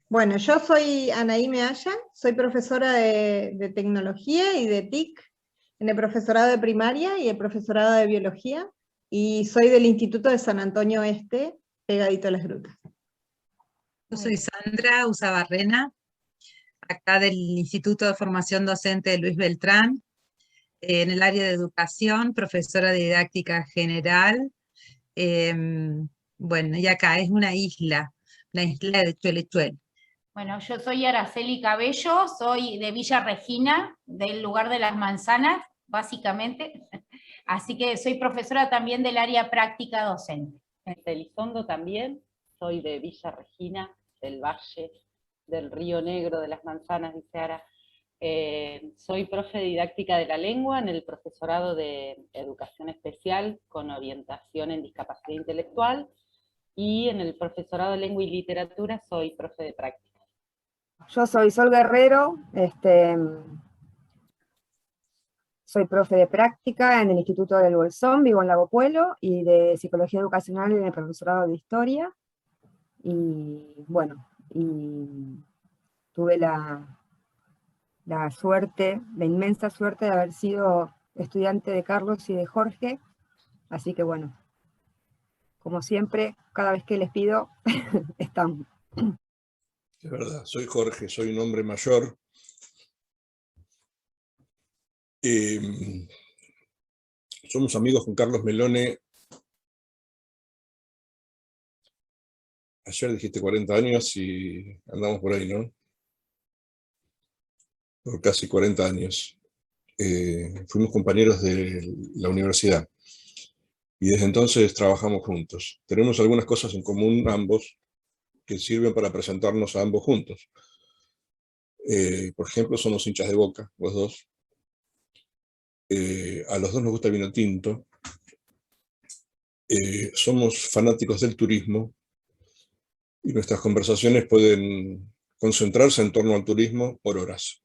Bueno, yo soy Anaí Mealla, soy profesora de tecnología y de TIC en el profesorado de primaria y el profesorado de biología, y soy del Instituto de San Antonio Este, pegadito a las grutas. Yo soy Sandra Usabarrena, acá del Instituto de Formación Docente de Luis Beltrán, en el área de educación, profesora de didáctica general. Bueno, y acá es una isla, la isla de Chuelechuel. Bueno, yo soy Araceli Cabello, soy de Villa Regina, del lugar de las manzanas, básicamente. Así que soy profesora también del área práctica docente. Elizondo también, soy de Villa Regina, del Valle, del Río Negro, de las Manzanas, dice Ara. Soy profe de didáctica de la lengua en el profesorado de educación especial con orientación en discapacidad intelectual, y en el profesorado de lengua y literatura soy profe de práctica. Yo soy Sol Guerrero, soy profe de práctica en el Instituto del Bolsón, vivo en Lago Puelo, y de psicología educacional en el profesorado de historia. Y bueno, y tuve la suerte, la inmensa suerte de haber sido estudiante de Carlos y de Jorge, así que bueno, como siempre, cada vez que les pido, estamos. Es verdad, soy Jorge, soy un hombre mayor. Somos amigos con Carlos Melone. Ayer dijiste 40 años y andamos por ahí, ¿no? Por casi 40 años. Fuimos compañeros de la universidad y desde entonces trabajamos juntos. Tenemos algunas cosas en común ambos que sirven para presentarnos a ambos juntos. Por ejemplo, somos hinchas de Boca, los dos. A los dos nos gusta el vino tinto. Somos fanáticos del turismo y nuestras conversaciones pueden concentrarse en torno al turismo por horas.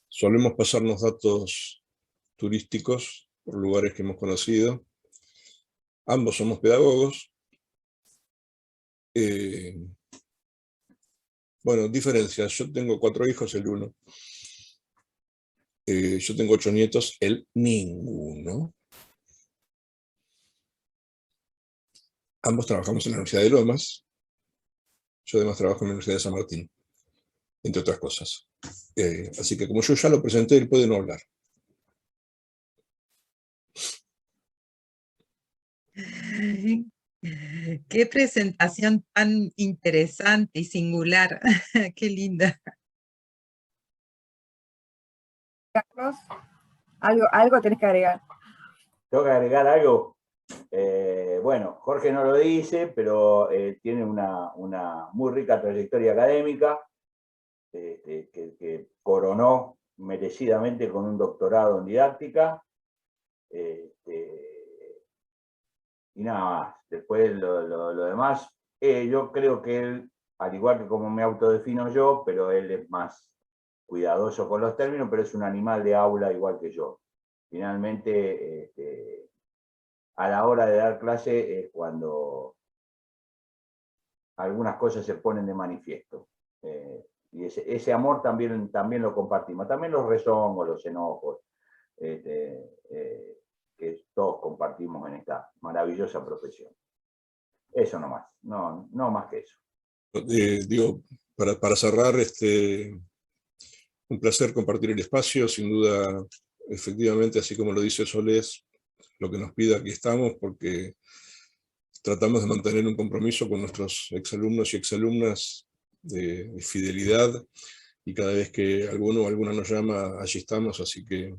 Solemos pasarnos datos turísticos por lugares que hemos conocido. Ambos somos pedagogos. Bueno, diferencias. Yo tengo 4 hijos, él 1. Yo tengo 8 nietos, él ninguno. Ambos trabajamos en la Universidad de Lomas. Yo además trabajo en la Universidad de San Martín, entre otras cosas. Así que como yo ya lo presenté, él puede no hablar. Qué presentación tan interesante y singular. Qué linda. Carlos, algo tenés que agregar. ¿Tengo que agregar algo? Bueno, Jorge no lo dice, pero tiene una muy rica trayectoria académica, que coronó merecidamente con un doctorado en didáctica. Y nada más. Después lo demás, yo creo que él, al igual que como me autodefino yo, pero él es más cuidadoso con los términos, pero es un animal de aula igual que yo. Finalmente, a la hora de dar clase es cuando algunas cosas se ponen de manifiesto. Y ese amor también lo compartimos. También los rezongos, los enojos, que todos compartimos en esta maravillosa profesión. Eso nomás, no más que eso. Digo, para cerrar, un placer compartir el espacio, sin duda, efectivamente, así como lo dice Solés, lo que nos pida, aquí estamos, porque tratamos de mantener un compromiso con nuestros exalumnos y exalumnas de fidelidad, y cada vez que alguno o alguna nos llama, allí estamos, así que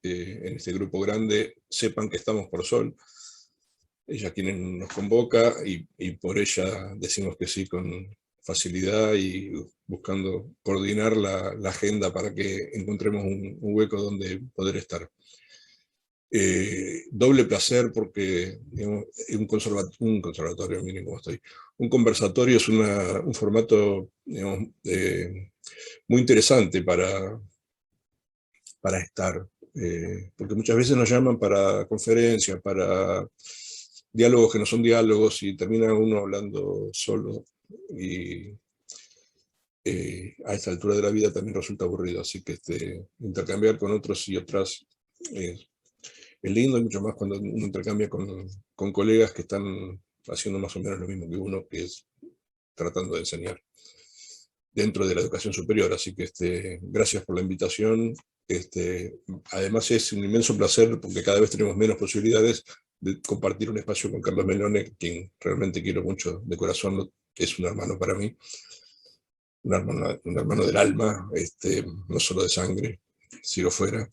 en este grupo grande sepan que estamos por Sol, ella quien nos convoca, y por ella decimos que sí con facilidad y buscando coordinar la agenda para que encontremos un hueco donde poder estar. Doble placer porque, digamos, un conservatorio, miren cómo estoy, un conversatorio es un formato, digamos, muy interesante para estar, porque muchas veces nos llaman para conferencias, para diálogos que no son diálogos, y termina uno hablando solo, y a esta altura de la vida también resulta aburrido, así que intercambiar con otros y otras es lindo, y mucho más cuando uno intercambia con colegas que están haciendo más o menos lo mismo que uno, que es tratando de enseñar dentro de la educación superior. Así que gracias por la invitación. Además es un inmenso placer, porque cada vez tenemos menos posibilidades de compartir un espacio con Carlos Melone, quien realmente quiero mucho de corazón, es un hermano para mí, un hermano del alma, no solo de sangre, si lo fuera.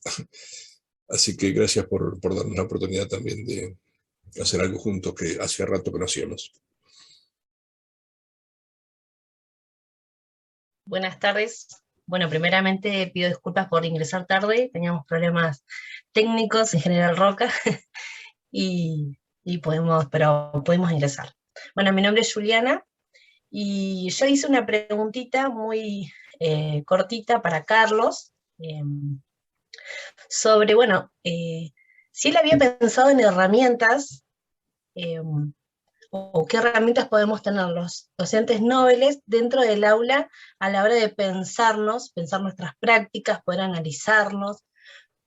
Así que gracias por darnos la oportunidad también de hacer algo juntos que hacía rato que no hacíamos. Buenas tardes. Bueno, primeramente pido disculpas por ingresar tarde, teníamos problemas técnicos en General Roca pero pudimos ingresar. Bueno, mi nombre es Juliana y yo hice una preguntita muy cortita para Carlos sobre, bueno, si él había pensado en herramientas o qué herramientas podemos tener los docentes nobles dentro del aula a la hora de pensar nuestras prácticas, poder analizarnos,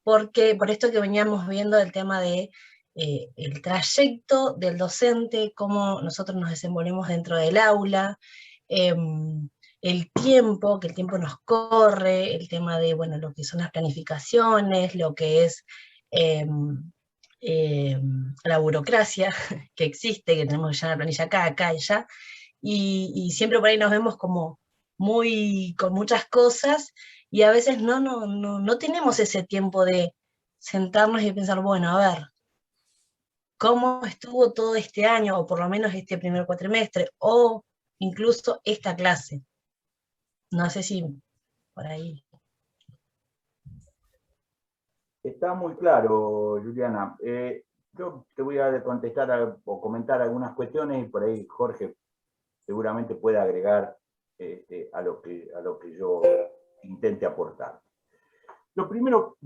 porque por esto que veníamos viendo el tema de el trayecto del docente, cómo nosotros nos desenvolvemos dentro del aula, el tiempo, que el tiempo nos corre, el tema de, bueno, lo que son las planificaciones, lo que es la burocracia que existe, que tenemos que llenar la planilla acá y allá, y siempre por ahí nos vemos como con muchas cosas, y a veces no tenemos ese tiempo de sentarnos y pensar, bueno, a ver, ¿cómo estuvo todo este año, o por lo menos este primer cuatrimestre, o incluso esta clase? No sé si por ahí. Está muy claro, Juliana. Yo te voy a contestar o comentar algunas cuestiones, y por ahí Jorge seguramente puede agregar a lo que yo intente aportar. Lo primero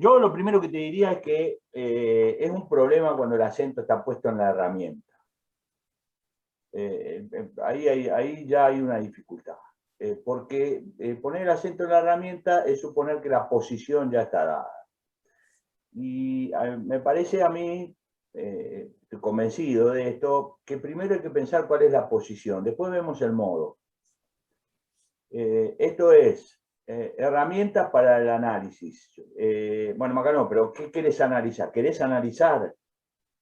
que te diría es que es un problema cuando el acento está puesto en la herramienta. Ahí ya hay una dificultad. Porque poner el acento en la herramienta es suponer que la posición ya está dada. Y me parece a mí, estoy convencido de esto, que primero hay que pensar cuál es la posición, después vemos el modo. Esto es, herramientas para el análisis. Bueno, Maca, pero ¿qué querés analizar? ¿Querés analizar?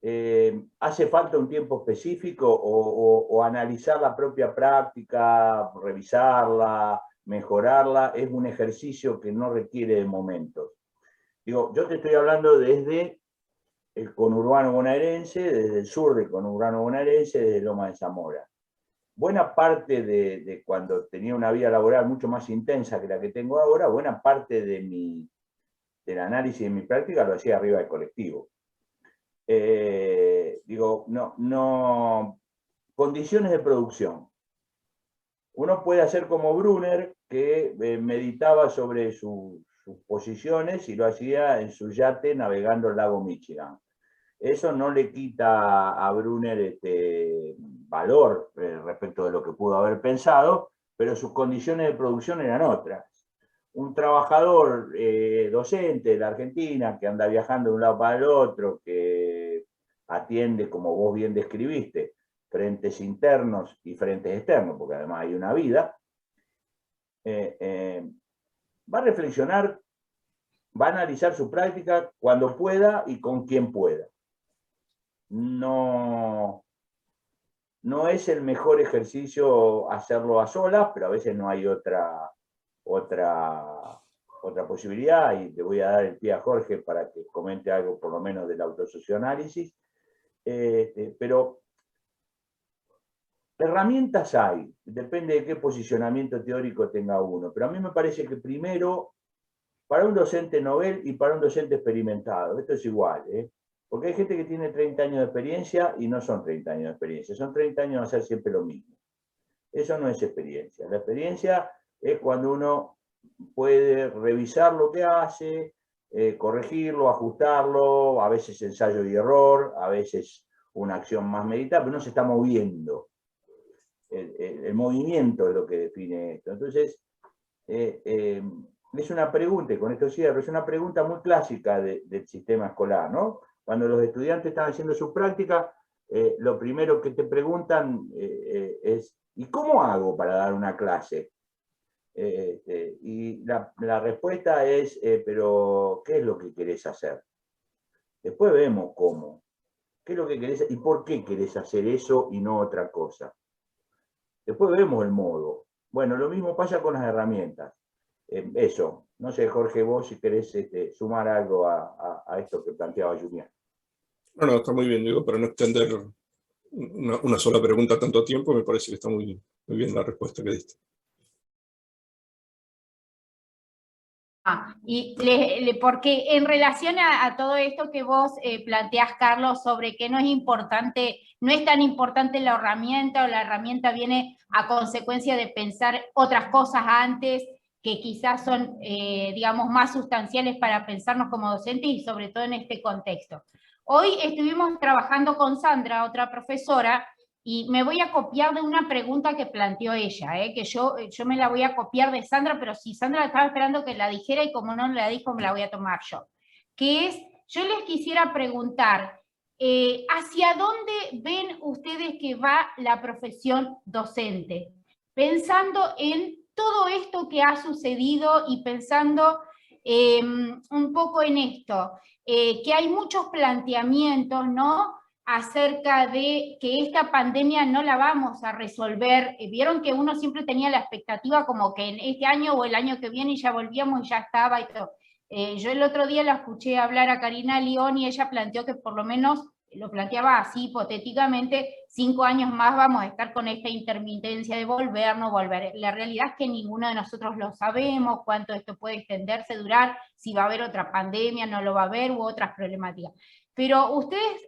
¿Hace falta un tiempo específico o analizar la propia práctica, revisarla, mejorarla? Es un ejercicio que no requiere de momentos. Digo, yo te estoy hablando desde el conurbano bonaerense, desde el sur del conurbano bonaerense, desde Loma de Zamora. Buena parte de cuando tenía una vida laboral mucho más intensa que la que tengo ahora, buena parte del análisis de mi práctica lo hacía arriba del colectivo. Digo, condiciones de producción. Uno puede hacer como Brunner, que meditaba sobre sus posiciones y lo hacía en su yate navegando el lago Michigan. Eso no le quita a Brunner valor respecto de lo que pudo haber pensado, pero sus condiciones de producción eran otras. Un trabajador docente de la Argentina que anda viajando de un lado para el otro, que atiende, como vos bien describiste, frentes internos y frentes externos, porque además hay una vida, va a reflexionar, va a analizar su práctica cuando pueda y con quien pueda. No es el mejor ejercicio hacerlo a solas, pero a veces no hay otra posibilidad, y le voy a dar el pie a Jorge para que comente algo por lo menos del autosocioanálisis. Pero herramientas hay, depende de qué posicionamiento teórico tenga uno, pero a mí me parece que primero, para un docente novel y para un docente experimentado, esto es igual, porque hay gente que tiene 30 años de experiencia y no son 30 años de experiencia, son 30 años de hacer siempre lo mismo. Eso no es experiencia. La experiencia es cuando uno puede revisar lo que hace, corregirlo, ajustarlo, a veces ensayo y error, a veces una acción más meditada, pero no se está moviendo. El movimiento es lo que define esto. Entonces, es una pregunta, y con esto cierro, es una pregunta muy clásica del sistema escolar, ¿no? Cuando los estudiantes están haciendo su práctica, lo primero que te preguntan es, ¿y cómo hago para dar una clase? Y la respuesta es, pero ¿qué es lo que querés hacer? Después vemos cómo. ¿Qué es lo que querés y por qué querés hacer eso y no otra cosa? Después vemos el modo. Bueno, lo mismo pasa con las herramientas. Eso, no sé, Jorge, vos si querés sumar algo a esto que planteaba Julián. No, está muy bien, digo, para no extender una sola pregunta tanto tiempo, me parece que está muy bien la respuesta que diste. Porque en relación a todo esto que vos planteás, Carlos, sobre que no es tan importante la herramienta, o la herramienta viene a consecuencia de pensar otras cosas antes, que quizás son, digamos, más sustanciales para pensarnos como docentes y sobre todo en este contexto. Hoy estuvimos trabajando con Sandra, otra profesora, y me voy a copiar de una pregunta que planteó ella, que yo me la voy a copiar de Sandra, pero si Sandra estaba esperando que la dijera y como no la dijo, me la voy a tomar yo. Que es, yo les quisiera preguntar, ¿hacia dónde ven ustedes que va la profesión docente? Pensando en todo esto que ha sucedido y pensando un poco en esto, que hay muchos planteamientos, ¿no?, acerca de que esta pandemia no la vamos a resolver. Vieron que uno siempre tenía la expectativa como que en este año o el año que viene ya volvíamos y ya estaba y todo. Yo el otro día la escuché hablar a Karina León y ella planteó que por lo menos, lo planteaba así hipotéticamente, 5 años más vamos a estar con esta intermitencia de volver, no volver. La realidad es que ninguno de nosotros lo sabemos, cuánto esto puede extenderse, durar, si va a haber otra pandemia, no lo va a haber, u otras problemáticas. Pero ustedes,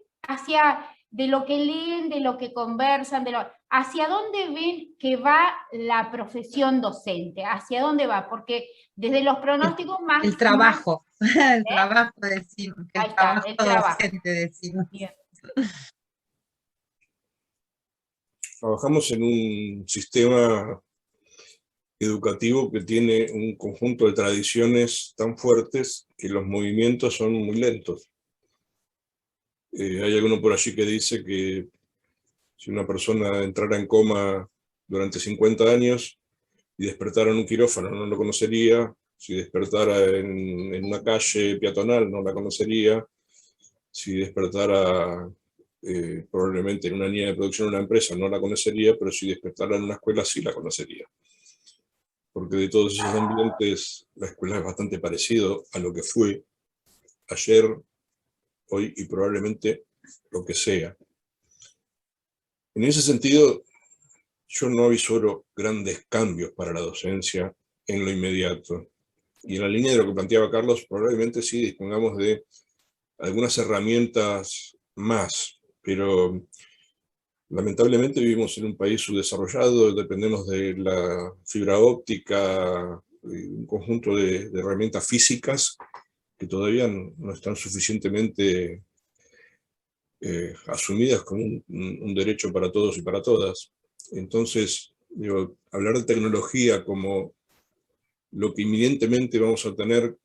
de lo que leen, de lo que conversan, ¿hacia dónde ven que va la profesión docente? ¿Hacia dónde va? Porque desde los pronósticos más... El trabajo, el trabajo, decimos. Ahí está, el trabajo. Docente, decimos. Bien. Trabajamos en un sistema educativo que tiene un conjunto de tradiciones tan fuertes que los movimientos son muy lentos. Hay alguno por allí que dice que si una persona entrara en coma durante 50 años y despertara en un quirófano no lo conocería, si despertara en una calle peatonal no la conocería, si despertara probablemente en una línea de producción de una empresa no la conocería, pero si despertara en una escuela sí la conocería. Porque de todos esos ambientes la escuela es bastante parecido a lo que fue ayer, hoy y probablemente lo que sea. En ese sentido, yo no avisoro grandes cambios para la docencia en lo inmediato. Y en la línea de lo que planteaba Carlos, probablemente sí dispongamos de algunas herramientas más, pero lamentablemente vivimos en un país subdesarrollado, dependemos de la fibra óptica, un conjunto de herramientas físicas que todavía no están suficientemente asumidas como un derecho para todos y para todas. Entonces, digo, hablar de tecnología como lo que inminentemente vamos a tener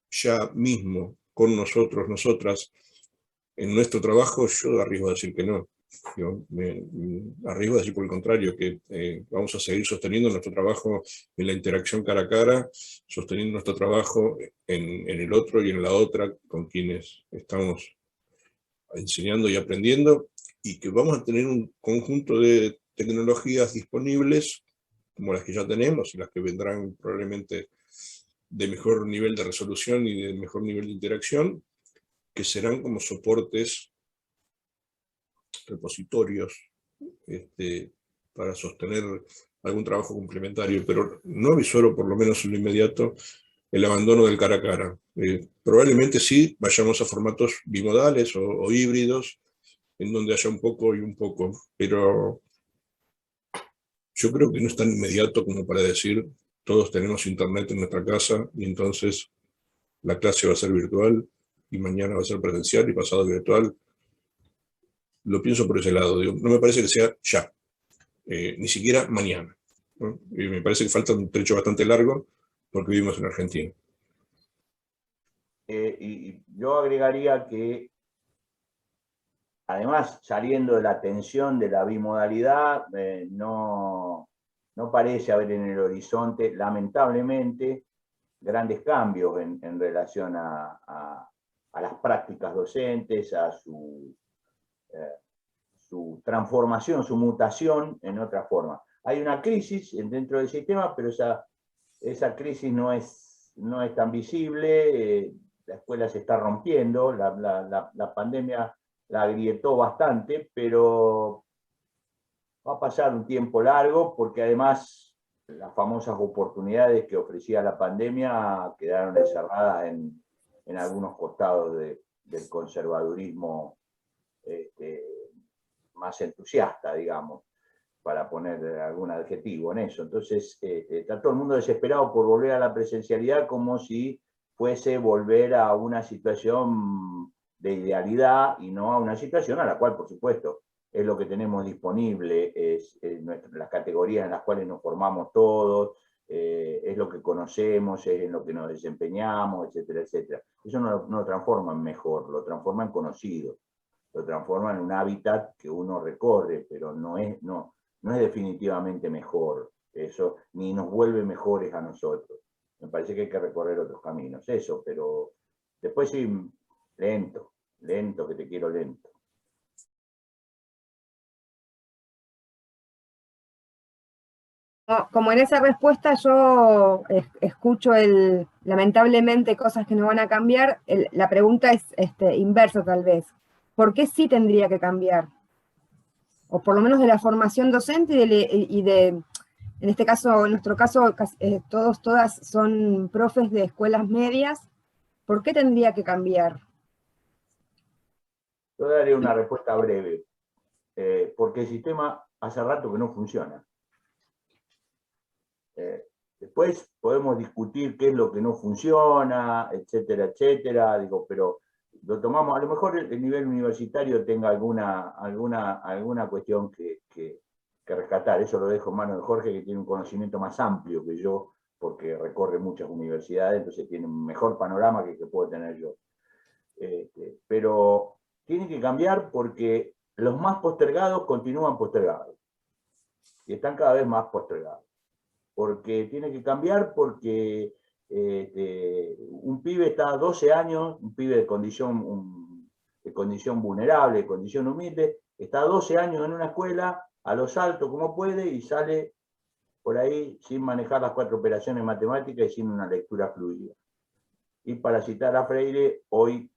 ya mismo con nosotros, nosotras, en nuestro trabajo, yo arriesgo a decir que no. Yo me arriesgo a decir por el contrario, que vamos a seguir sosteniendo nuestro trabajo en la interacción cara a cara, sosteniendo nuestro trabajo en el otro y en la otra, con quienes estamos enseñando y aprendiendo, y que vamos a tener un conjunto de tecnologías disponibles, como las que ya tenemos y las que vendrán probablemente de mejor nivel de resolución y de mejor nivel de interacción, que serán como soportes, repositorios, para sostener algún trabajo complementario, pero no avisoro, por lo menos en lo inmediato, el abandono del cara a cara. Probablemente sí vayamos a formatos bimodales o híbridos, en donde haya un poco y un poco, pero yo creo que no es tan inmediato como para decir todos tenemos internet en nuestra casa y entonces la clase va a ser virtual y mañana va a ser presencial y pasado virtual. Lo pienso por ese lado, digo, no me parece que sea ya, ni siquiera mañana. ¿no? Y me parece que falta un trecho bastante largo porque vivimos en Argentina. Y yo agregaría que, además, saliendo de la tensión de la bimodalidad, no parece haber en el horizonte, lamentablemente, grandes cambios en relación a las prácticas docentes, a su transformación, su mutación en otra forma. Hay una crisis dentro del sistema, pero esa crisis no es tan visible, la escuela se está rompiendo, la pandemia la agrietó bastante, pero va a pasar un tiempo largo porque además las famosas oportunidades que ofrecía la pandemia quedaron encerradas en algunos costados del conservadurismo más entusiasta, digamos, para poner algún adjetivo en eso. Entonces, está todo el mundo desesperado por volver a la presencialidad como si fuese volver a una situación de idealidad y no a una situación a la cual, por supuesto, es lo que tenemos disponible, es las categorías en las cuales nos formamos todos, es lo que conocemos, es en lo que nos desempeñamos, etcétera, etcétera. Eso no lo transforma en mejor, lo transforma en conocido, lo transforma en un hábitat que uno recorre, pero no es definitivamente mejor eso, ni nos vuelve mejores a nosotros. Me parece que hay que recorrer otros caminos, eso, pero después sí, lento, que te quiero lento. Como en esa respuesta yo escucho lamentablemente cosas que no van a cambiar, la pregunta es inversa tal vez. ¿Por qué sí tendría que cambiar? O por lo menos de la formación docente en este caso, en nuestro caso, todas son profes de escuelas medias. ¿Por qué tendría que cambiar? Yo daré una respuesta breve. Porque el sistema hace rato que no funciona. Después podemos discutir qué es lo que no funciona, etcétera, etcétera, pero lo tomamos, a lo mejor el nivel universitario tenga alguna cuestión que rescatar, eso lo dejo en manos de Jorge, que tiene un conocimiento más amplio que yo, porque recorre muchas universidades, entonces tiene un mejor panorama que puedo tener yo. Pero tiene que cambiar porque los más postergados continúan postergados, y están cada vez más postergados. Porque tiene que cambiar porque un pibe está 12 años, un pibe de condición vulnerable, de condición humilde, está 12 años en una escuela, a lo salto como puede, y sale por ahí sin manejar las 4 operaciones matemáticas y sin una lectura fluida. Y para citar a Freire, hoy,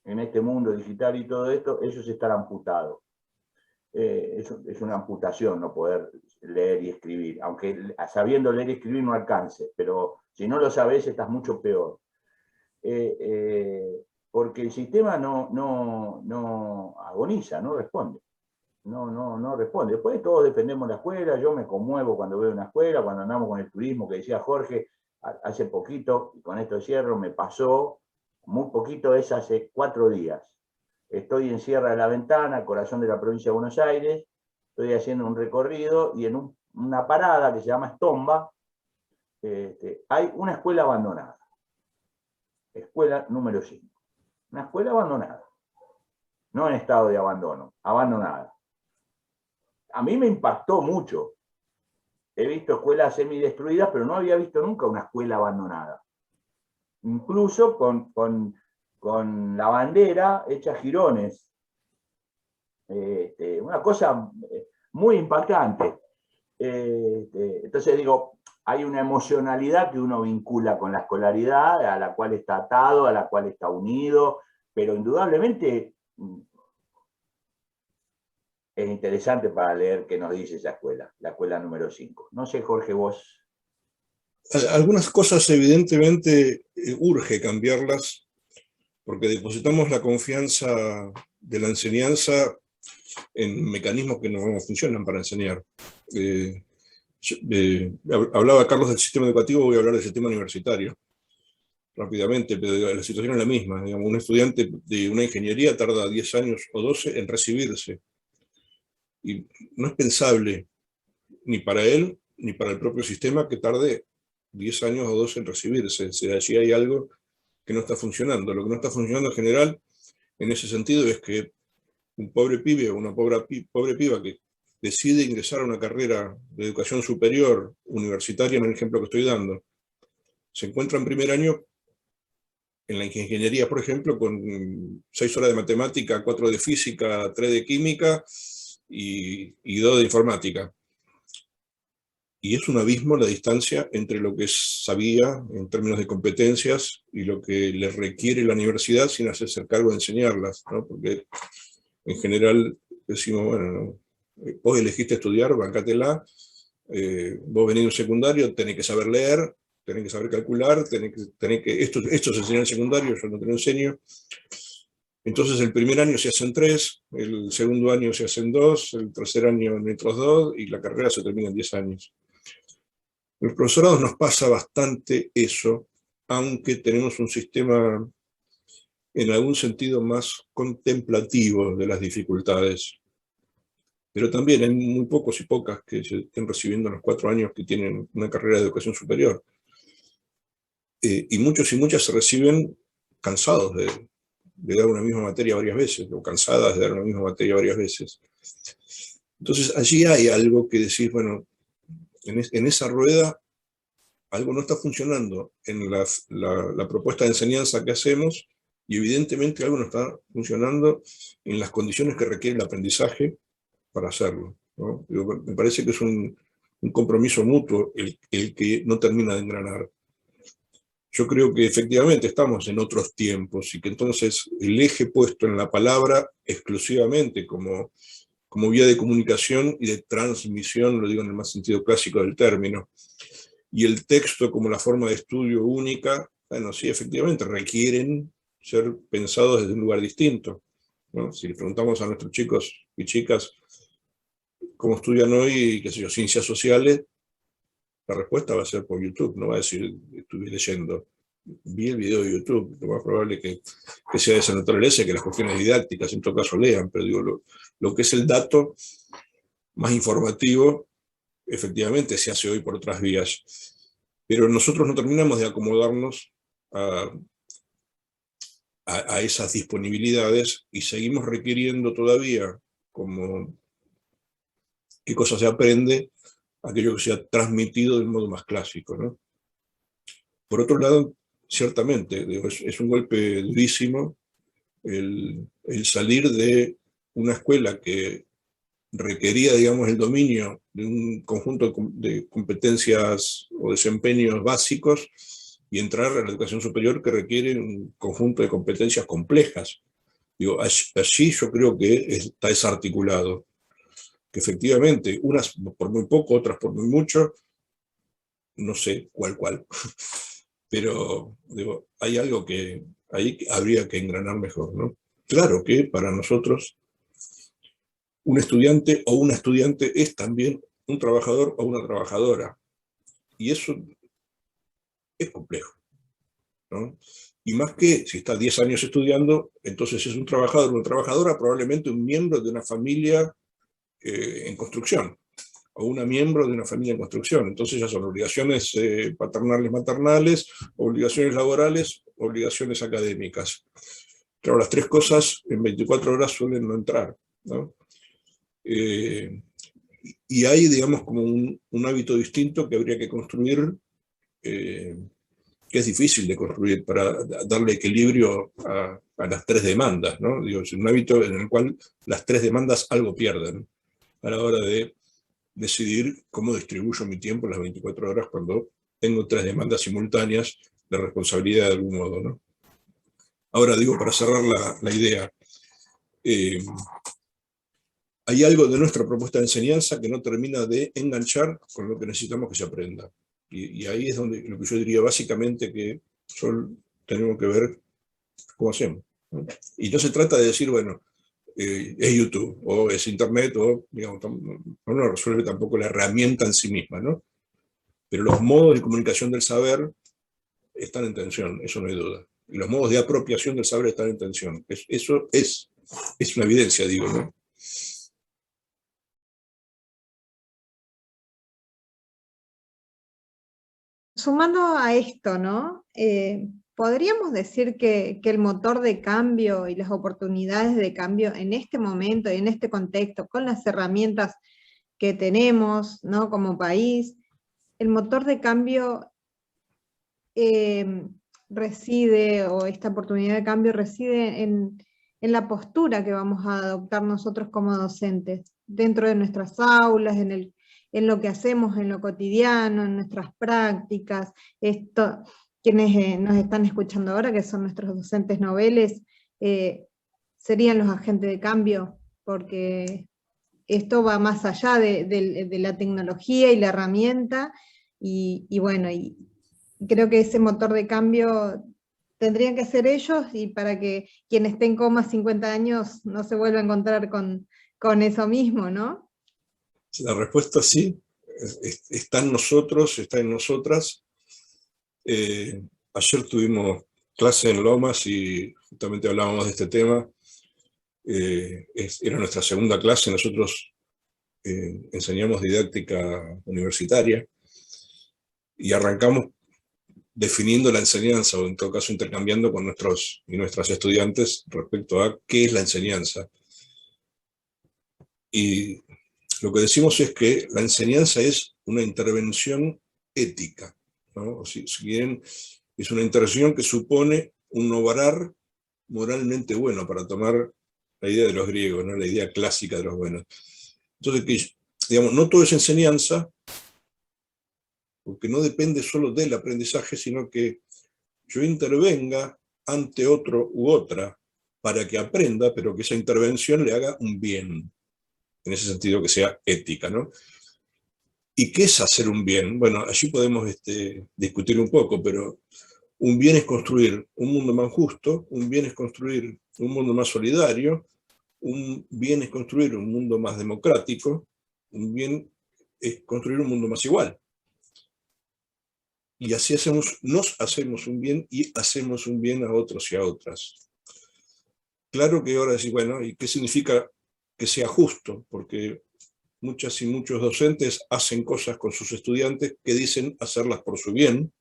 en este mundo digital y todo esto, ellos están amputados. Es una amputación no poder leer y escribir, aunque sabiendo leer y escribir no alcance, pero si no lo sabes estás mucho peor. Porque el sistema no agoniza, no responde. No responde. Después todos defendemos la escuela, yo me conmuevo cuando veo una escuela, cuando andamos con el turismo que decía Jorge, hace poquito, y con esto cierro, me pasó, muy poquito, es hace 4 días. Estoy en Sierra de la Ventana, corazón de la provincia de Buenos Aires, estoy haciendo un recorrido y en una parada que se llama Estomba, hay una escuela abandonada. Escuela número 5. Una escuela abandonada. No en estado de abandono, abandonada. A mí me impactó mucho. He visto escuelas semidestruidas, pero no había visto nunca una escuela abandonada. Incluso con la bandera hecha jirones. Una cosa muy impactante. Entonces digo, hay una emocionalidad que uno vincula con la escolaridad, a la cual está atado, a la cual está unido, pero indudablemente es interesante para leer qué nos dice esa escuela, la escuela número 5. No sé, Jorge, vos. Algunas cosas evidentemente urge cambiarlas, porque depositamos la confianza de la enseñanza en mecanismos que no funcionan para enseñar. Hablaba Carlos del sistema educativo, voy a hablar del sistema universitario rápidamente, pero la situación es la misma. Digamos, un estudiante de una ingeniería tarda 10 años o 12 en recibirse, y no es pensable ni para él ni para el propio sistema que tarde 10 años o 12 en recibirse. O sea, allí hay algo que no está funcionando. Lo que no está funcionando en general, en ese sentido, es que un pobre pibe o una pobre piba que decide ingresar a una carrera de educación superior, universitaria, en el ejemplo que estoy dando, se encuentra en primer año en la ingeniería, por ejemplo, con 6 horas de matemática, 4 de física, 3 de química y 2 de informática. Y es un abismo la distancia entre lo que sabía en términos de competencias y lo que le requiere la universidad sin hacerse cargo de enseñarlas, ¿no? Porque en general decimos, bueno, vos elegiste estudiar, bancátela, vos venís de un secundario, tenés que saber leer, tenés que saber calcular, esto se enseña en el secundario, yo no te lo enseño. Entonces el primer año se hacen 3, el segundo año se hacen 2, el tercer año en otros 2, y la carrera se termina en 10 años. Los profesorados nos pasa bastante eso, aunque tenemos un sistema en algún sentido más contemplativo de las dificultades. Pero también hay muy pocos y pocas que se estén recibiendo en los 4 años que tienen una carrera de educación superior. Y muchos y muchas se reciben cansados de dar una misma materia varias veces, o cansadas de dar una misma materia varias veces. Entonces allí hay algo que decir, bueno, en esa rueda algo no está funcionando en la propuesta de enseñanza que hacemos, y evidentemente algo no está funcionando en las condiciones que requiere el aprendizaje para hacerlo, ¿no? Me parece que es un compromiso mutuo el que no termina de engranar. Yo creo que efectivamente estamos en otros tiempos, y que entonces el eje puesto en la palabra exclusivamente como vía de comunicación y de transmisión, lo digo en el más sentido clásico del término, y el texto como la forma de estudio única, bueno, sí, efectivamente requieren ser pensados desde un lugar distinto, ¿no? Si le preguntamos a nuestros chicos y chicas cómo estudian hoy, qué sé yo, ciencias sociales, la respuesta va a ser por YouTube, no va a decir, estuve leyendo, vi el video de YouTube. Lo más probable que sea de esa naturaleza, que las cuestiones didácticas en todo caso lean, pero digo, lo que es el dato más informativo, efectivamente se hace hoy por otras vías. Pero nosotros no terminamos de acomodarnos a esas disponibilidades, y seguimos requiriendo todavía, como qué cosa se aprende, aquello que se ha transmitido de un modo más clásico, ¿no? Por otro lado, ciertamente, es un golpe durísimo el salir de una escuela que requería, digamos, el dominio de un conjunto de competencias o desempeños básicos, y entrar a la educación superior que requiere un conjunto de competencias complejas. Digo, allí yo creo que está desarticulado, que efectivamente, unas por muy poco, otras por muy mucho, no sé cuál, pero digo, hay algo que ahí habría que engranar mejor, ¿no? Claro que para nosotros un estudiante o una estudiante es también un trabajador o una trabajadora, y eso es complejo, ¿no? Y más que si está 10 años estudiando, entonces es un trabajador o una trabajadora, probablemente un miembro de una familia en construcción, o una miembro de una familia en construcción. Entonces ya son obligaciones paternales, maternales, obligaciones laborales, obligaciones académicas. Claro, las 3 cosas en 24 horas suelen no entrar, ¿no? Y hay, digamos, como un hábito distinto que habría que construir, que es difícil de construir para darle equilibrio a las 3 demandas, ¿no? Digo, es un hábito en el cual las 3 demandas algo pierden a la hora de decidir cómo distribuyo mi tiempo en las 24 horas cuando tengo 3 demandas simultáneas de responsabilidad de algún modo, ¿no? Ahora digo, para cerrar la idea, hay algo de nuestra propuesta de enseñanza que no termina de enganchar con lo que necesitamos que se aprenda. Y ahí es donde lo que yo diría básicamente que tenemos que ver cómo hacemos, ¿no? Y no se trata de decir, bueno, es YouTube o es Internet, o digamos, no resuelve tampoco la herramienta en sí misma, ¿no? Pero los modos de comunicación del saber están en tensión, eso no hay duda. Y los modos de apropiación del saber están en tensión. Eso es una evidencia, digo, ¿no? sumando a esto, ¿no? ¿Podríamos decir que el motor de cambio y las oportunidades de cambio en este momento y en este contexto, con las herramientas que tenemos, ¿no? Como país, el motor de cambio reside, o esta oportunidad de cambio reside en la postura que vamos a adoptar nosotros como docentes, dentro de nuestras aulas, en lo que hacemos en lo cotidiano, en nuestras prácticas? Quienes nos están escuchando ahora, que son nuestros docentes noveles, serían los agentes de cambio, porque esto va más allá de la tecnología y la herramienta, y bueno, y creo que ese motor de cambio tendrían que ser ellos, y para que quien esté en coma 50 años no se vuelva a encontrar con eso mismo, ¿no? La respuesta sí, está en nosotros, está en nosotras. Ayer tuvimos clase en Lomas y justamente hablábamos de este tema. Era nuestra segunda clase, nosotros enseñamos didáctica universitaria y arrancamos definiendo la enseñanza, o en todo caso intercambiando con nuestros y nuestras estudiantes respecto a qué es la enseñanza. Y lo que decimos es que la enseñanza es una intervención ética, ¿no? O si bien es una intervención que supone un obrar moralmente bueno, para tomar la idea de los griegos, ¿no? La idea clásica de los buenos. Entonces, digamos, no todo es enseñanza, porque no depende solo del aprendizaje, sino que yo intervenga ante otro u otra para que aprenda, pero que esa intervención le haga un bien, en ese sentido que sea ética, ¿no? ¿Y qué es hacer un bien? Bueno, allí podemos discutir un poco, pero un bien es construir un mundo más justo, un bien es construir un mundo más solidario, un bien es construir un mundo más democrático, un bien es construir un mundo más igual. Y así nos hacemos un bien y hacemos un bien a otros y a otras. Claro que ahora decís, bueno, ¿y qué significa que sea justo? Porque muchas y muchos docentes hacen cosas con sus estudiantes que dicen hacerlas por su bien,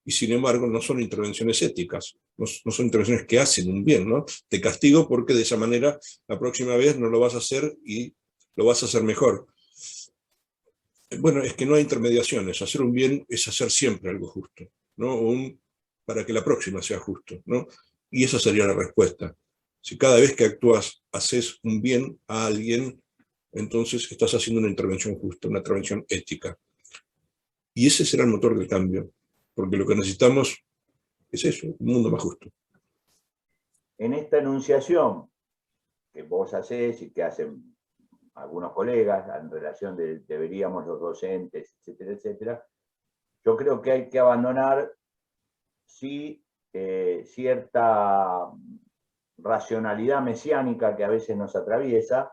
y sin embargo no son intervenciones éticas, no son intervenciones que hacen un bien, ¿no? Te castigo porque de esa manera la próxima vez no lo vas a hacer y lo vas a hacer mejor. Bueno, es que no hay intermediaciones. Hacer un bien es hacer siempre algo justo, ¿no? Para que la próxima sea justo, ¿no? Y esa sería la respuesta. Si cada vez que actúas haces un bien a alguien, entonces estás haciendo una intervención justa, una intervención ética. Y ese será el motor del cambio, porque lo que necesitamos es eso, un mundo más justo. En esta enunciación que vos hacés y que hacen algunos colegas en relación de deberíamos los docentes, etcétera, etcétera, yo creo que hay que abandonar cierta racionalidad mesiánica que a veces nos atraviesa,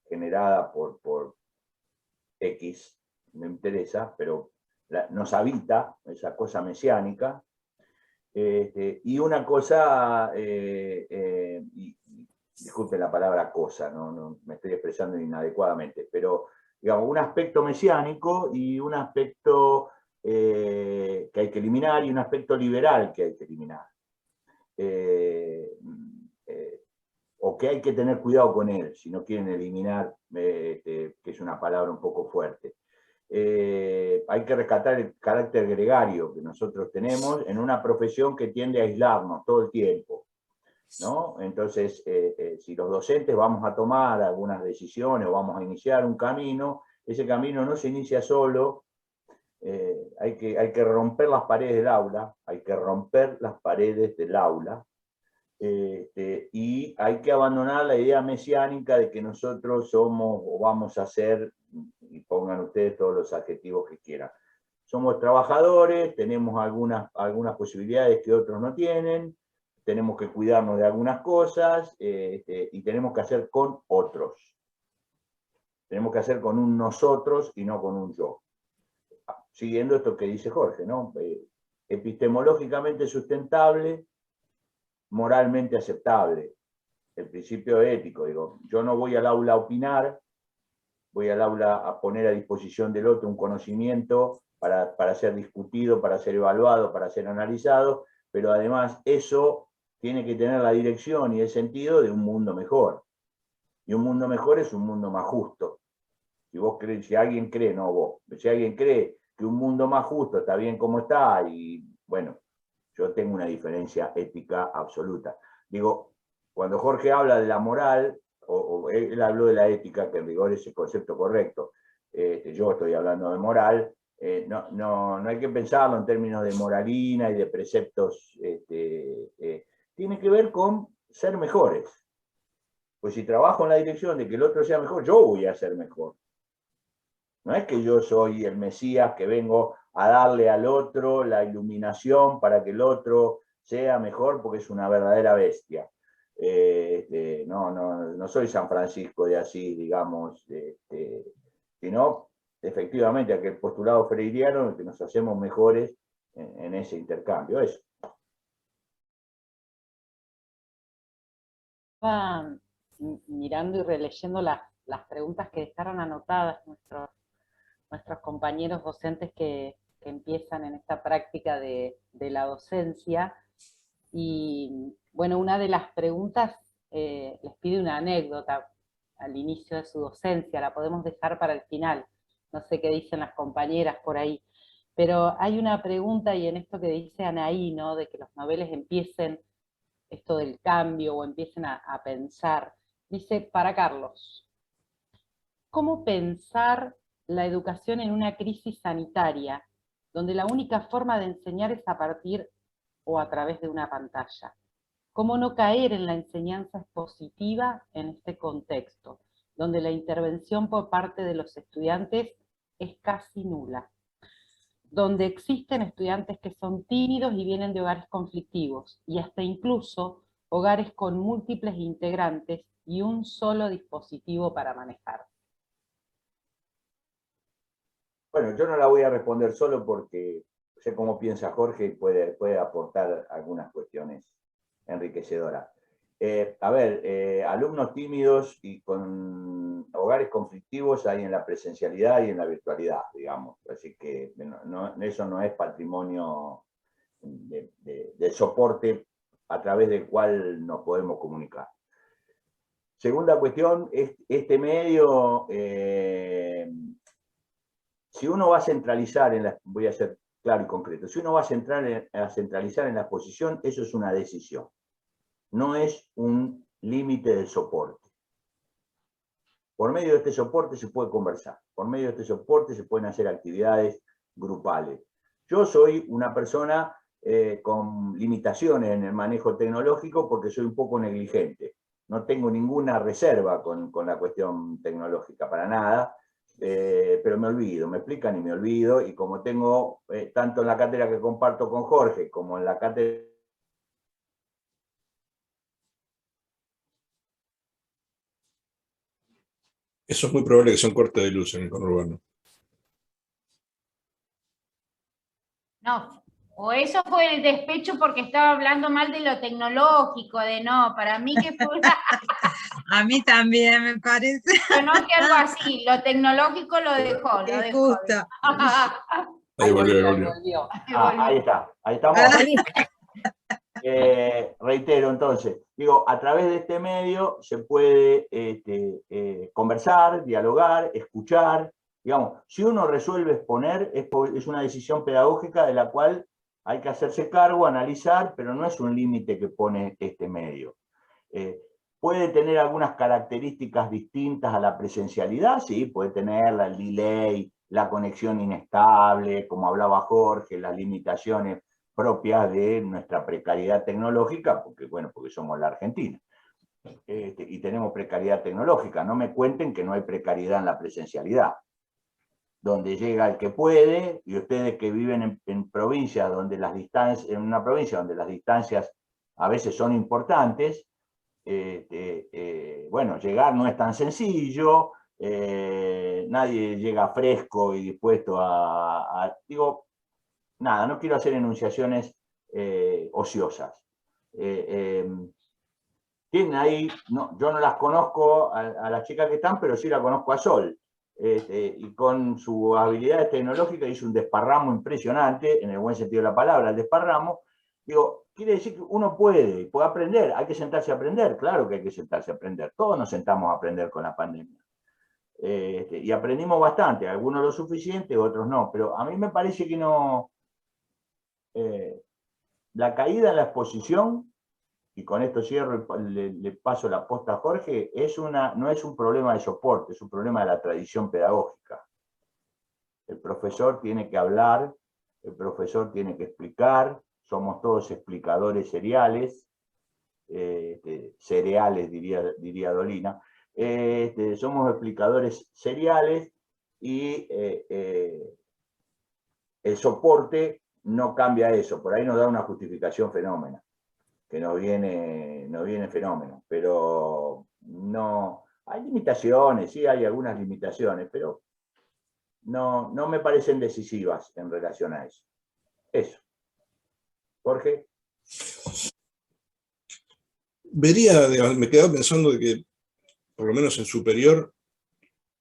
generada por X, no interesa, pero nos habita esa cosa mesiánica, y una cosa, disculpen la palabra cosa, no me estoy expresando inadecuadamente, pero digamos, un aspecto mesiánico y un aspecto que hay que eliminar, y un aspecto liberal que hay que eliminar. O que hay que tener cuidado con él, si no quieren eliminar, que es una palabra un poco fuerte. Hay que rescatar el carácter gregario que nosotros tenemos en una profesión que tiende a aislarnos todo el tiempo, ¿no? Entonces, si los docentes vamos a tomar algunas decisiones o vamos a iniciar un camino, ese camino no se inicia solo. Hay que romper las paredes del aula, y hay que abandonar la idea mesiánica de que nosotros somos o vamos a ser, y pongan ustedes todos los adjetivos que quieran. Somos trabajadores, tenemos algunas posibilidades que otros no tienen, tenemos que cuidarnos de algunas cosas, y tenemos que hacer con otros. Tenemos que hacer con un nosotros y no con un yo. Siguiendo esto que dice Jorge, ¿no? Epistemológicamente sustentable, moralmente aceptable. El principio ético, digo, yo no voy al aula a opinar, voy al aula a poner a disposición del otro un conocimiento para ser discutido, para ser evaluado, para ser analizado, pero además eso tiene que tener la dirección y el sentido de un mundo mejor. Y un mundo mejor es un mundo más justo. Si alguien cree, no vos, si alguien cree que un mundo más justo está bien como está, y bueno, yo tengo una diferencia ética absoluta. Digo, cuando Jorge habla de la moral, o él habló de la ética, que en rigor es el concepto correcto, yo estoy hablando de moral, no hay que pensarlo en términos de moralina y de preceptos, tiene que ver con ser mejores. Pues si trabajo en la dirección de que el otro sea mejor, yo voy a ser mejor. No es que yo soy el Mesías que vengo a darle al otro la iluminación para que el otro sea mejor porque es una verdadera bestia. No soy San Francisco de Asís, digamos, sino efectivamente aquel postulado freiriano que nos hacemos mejores en ese intercambio. Eso. Estaba mirando y releyendo las preguntas que dejaron anotadas nuestros compañeros docentes que empiezan en esta práctica de la docencia. Y bueno, una de las preguntas les pide una anécdota al inicio de su docencia, la podemos dejar para el final, no sé qué dicen las compañeras por ahí, pero hay una pregunta, y en esto que dice Anaí, ¿no? De que los noveles empiecen esto del cambio o empiecen a pensar, dice, para Carlos, ¿cómo pensar la educación en una crisis sanitaria, donde la única forma de enseñar es a partir o a través de una pantalla? ¿Cómo no caer en la enseñanza expositiva en este contexto, donde la intervención por parte de los estudiantes es casi nula? Donde existen estudiantes que son tímidos y vienen de hogares conflictivos, y hasta incluso hogares con múltiples integrantes y un solo dispositivo para manejar. Bueno, yo no la voy a responder solo porque sé cómo piensa Jorge y puede aportar algunas cuestiones enriquecedoras. Alumnos tímidos y con hogares conflictivos hay en la presencialidad y en la virtualidad, digamos. Así que eso no es patrimonio del soporte a través del cual nos podemos comunicar. Segunda cuestión, este medio, si uno va a centralizar, voy a ser claro y concreto, si uno va a centralizar en la exposición, eso es una decisión. No es un límite del soporte. Por medio de este soporte se puede conversar, por medio de este soporte se pueden hacer actividades grupales. Yo soy una persona con limitaciones en el manejo tecnológico porque soy un poco negligente. No tengo ninguna reserva con la cuestión tecnológica, para nada, pero me olvido, me explican y me olvido, y como tengo, tanto en la cátedra que comparto con Jorge, como en la cátedra. Eso es muy probable que sea un corte de luz en el conurbano. No, o eso fue el despecho porque estaba hablando mal de lo tecnológico, para mí que fue una... A mí también me parece. No, que algo así, lo tecnológico lo dejó. Justo. Ahí volvió. Ahí está, ahí estamos. Reitero entonces, a través de este medio se puede conversar, dialogar, escuchar. Digamos, si uno resuelve exponer, es una decisión pedagógica de la cual hay que hacerse cargo, analizar, pero no es un límite que pone este medio. Puede tener algunas características distintas a la presencialidad, sí, puede tener el delay, la conexión inestable, como hablaba Jorge, las limitaciones propias de nuestra precariedad tecnológica, porque somos la Argentina. Y tenemos precariedad tecnológica. No me cuenten que no hay precariedad en la presencialidad. Donde llega el que puede, y ustedes que viven en provincias donde las distancias, en una provincia donde las distancias a veces son importantes, llegar no es tan sencillo, nadie llega fresco y dispuesto nada, no quiero hacer enunciaciones ociosas. Tienen ahí, yo no las conozco a las chicas que están, pero sí la conozco a Sol. y con sus habilidades tecnológicas hizo un desparramo impresionante, en el buen sentido de la palabra, el desparramo. Digo, quiere decir que uno puede aprender, hay que sentarse a aprender, claro que hay que sentarse a aprender, todos nos sentamos a aprender con la pandemia. Y aprendimos bastante, algunos lo suficiente, otros no, pero a mí me parece que no... la caída en la exposición, y con esto cierro, le paso la posta a Jorge, no es un problema de soporte, es un problema de la tradición pedagógica. El profesor tiene que hablar, el profesor tiene que explicar, somos todos explicadores seriales, cereales diría Dolina, somos explicadores seriales y el soporte no cambia eso, por ahí nos da una justificación fenómena, que no viene fenómeno, pero no, hay limitaciones, sí hay algunas limitaciones, pero no me parecen decisivas en relación a eso. Eso. Jorge. Me quedaba pensando de que, por lo menos en superior,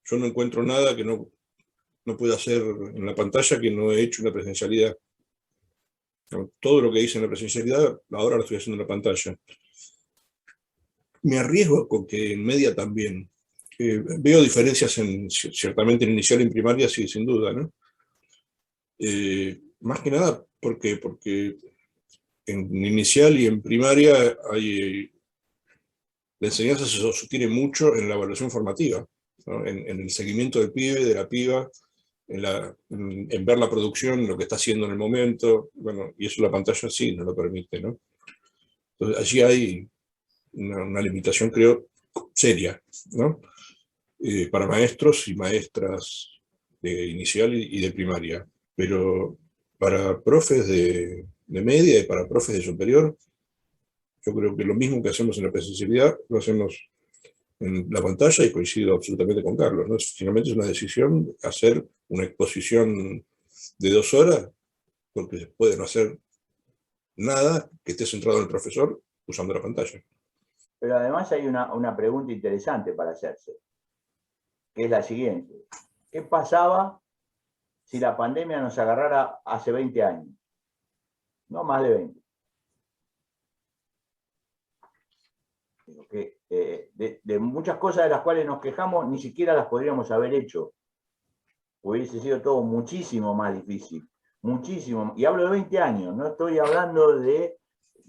yo no encuentro nada que no pueda hacer en la pantalla que no he hecho en la presencialidad. Todo lo que hice en la presencialidad, ahora lo estoy haciendo en la pantalla. Me arriesgo con que en media también. Veo diferencias ciertamente en inicial y en primaria, sí, sin duda, ¿no? Más que nada porque en inicial y en primaria la enseñanza se sostiene mucho en la evaluación formativa, ¿no? En el seguimiento del pibe, de la piba, en ver la producción, lo que está haciendo en el momento, bueno, y eso la pantalla sí no lo permite, ¿no? Entonces allí hay una limitación, creo, seria, ¿no? Para maestros y maestras de inicial y de primaria, pero para profes de media y para profes de superior, yo creo que lo mismo que hacemos en la presencialidad, lo hacemos en la pantalla y coincido absolutamente con Carlos, ¿no? Finalmente es una decisión hacer una exposición de 2 horas, porque se puede no hacer nada que esté centrado en el profesor usando la pantalla. Pero además hay una pregunta interesante para hacerse, que es la siguiente. ¿Qué pasaba si la pandemia nos agarrara hace 20 años? No más de 20. Que, de muchas cosas de las cuales nos quejamos, ni siquiera las podríamos haber hecho. Hubiese sido todo muchísimo más difícil. Muchísimo. Y hablo de 20 años, no estoy hablando de...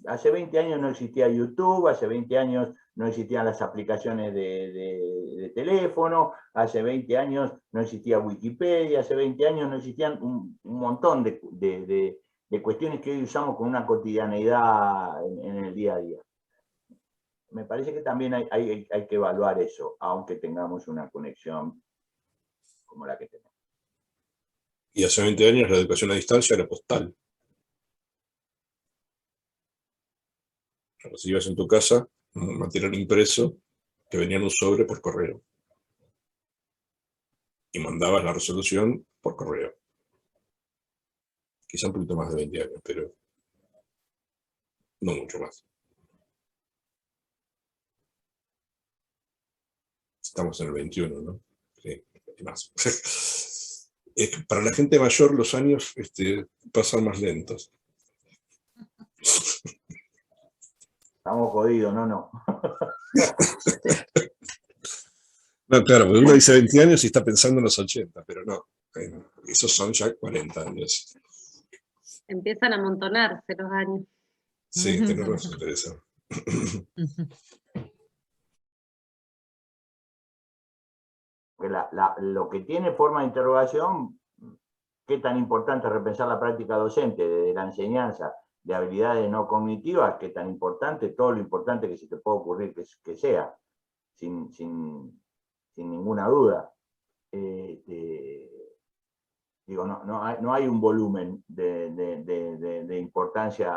Hace 20 años no existía YouTube, hace 20 años no existían las aplicaciones de teléfono, hace 20 años no existía Wikipedia, hace 20 años no existían un montón de cuestiones que hoy usamos con una cotidianeidad en el día a día. Me parece que también hay que evaluar eso, aunque tengamos una conexión como la que tenemos. Y hace 20 años la educación a distancia era postal. Recibías en tu casa un material impreso que venía en un sobre por correo. Y mandabas la resolución por correo. Quizá un poquito más de 20 años, pero no mucho más. Estamos en el 21, ¿no? Sí, más. Para la gente mayor los años pasan más lentos. Estamos jodidos, no. No, claro, porque uno dice 20 años y está pensando en los 80, pero no. Esos son ya 40 años. Empiezan a amontonarse los años. Sí, tenés razón, Teresa. Lo que tiene forma de interrogación, qué tan importante es repensar la práctica docente desde la enseñanza de habilidades no cognitivas, qué tan importante, todo lo importante que se te puede ocurrir que sea, sin ninguna duda. Digo, no hay un volumen de importancia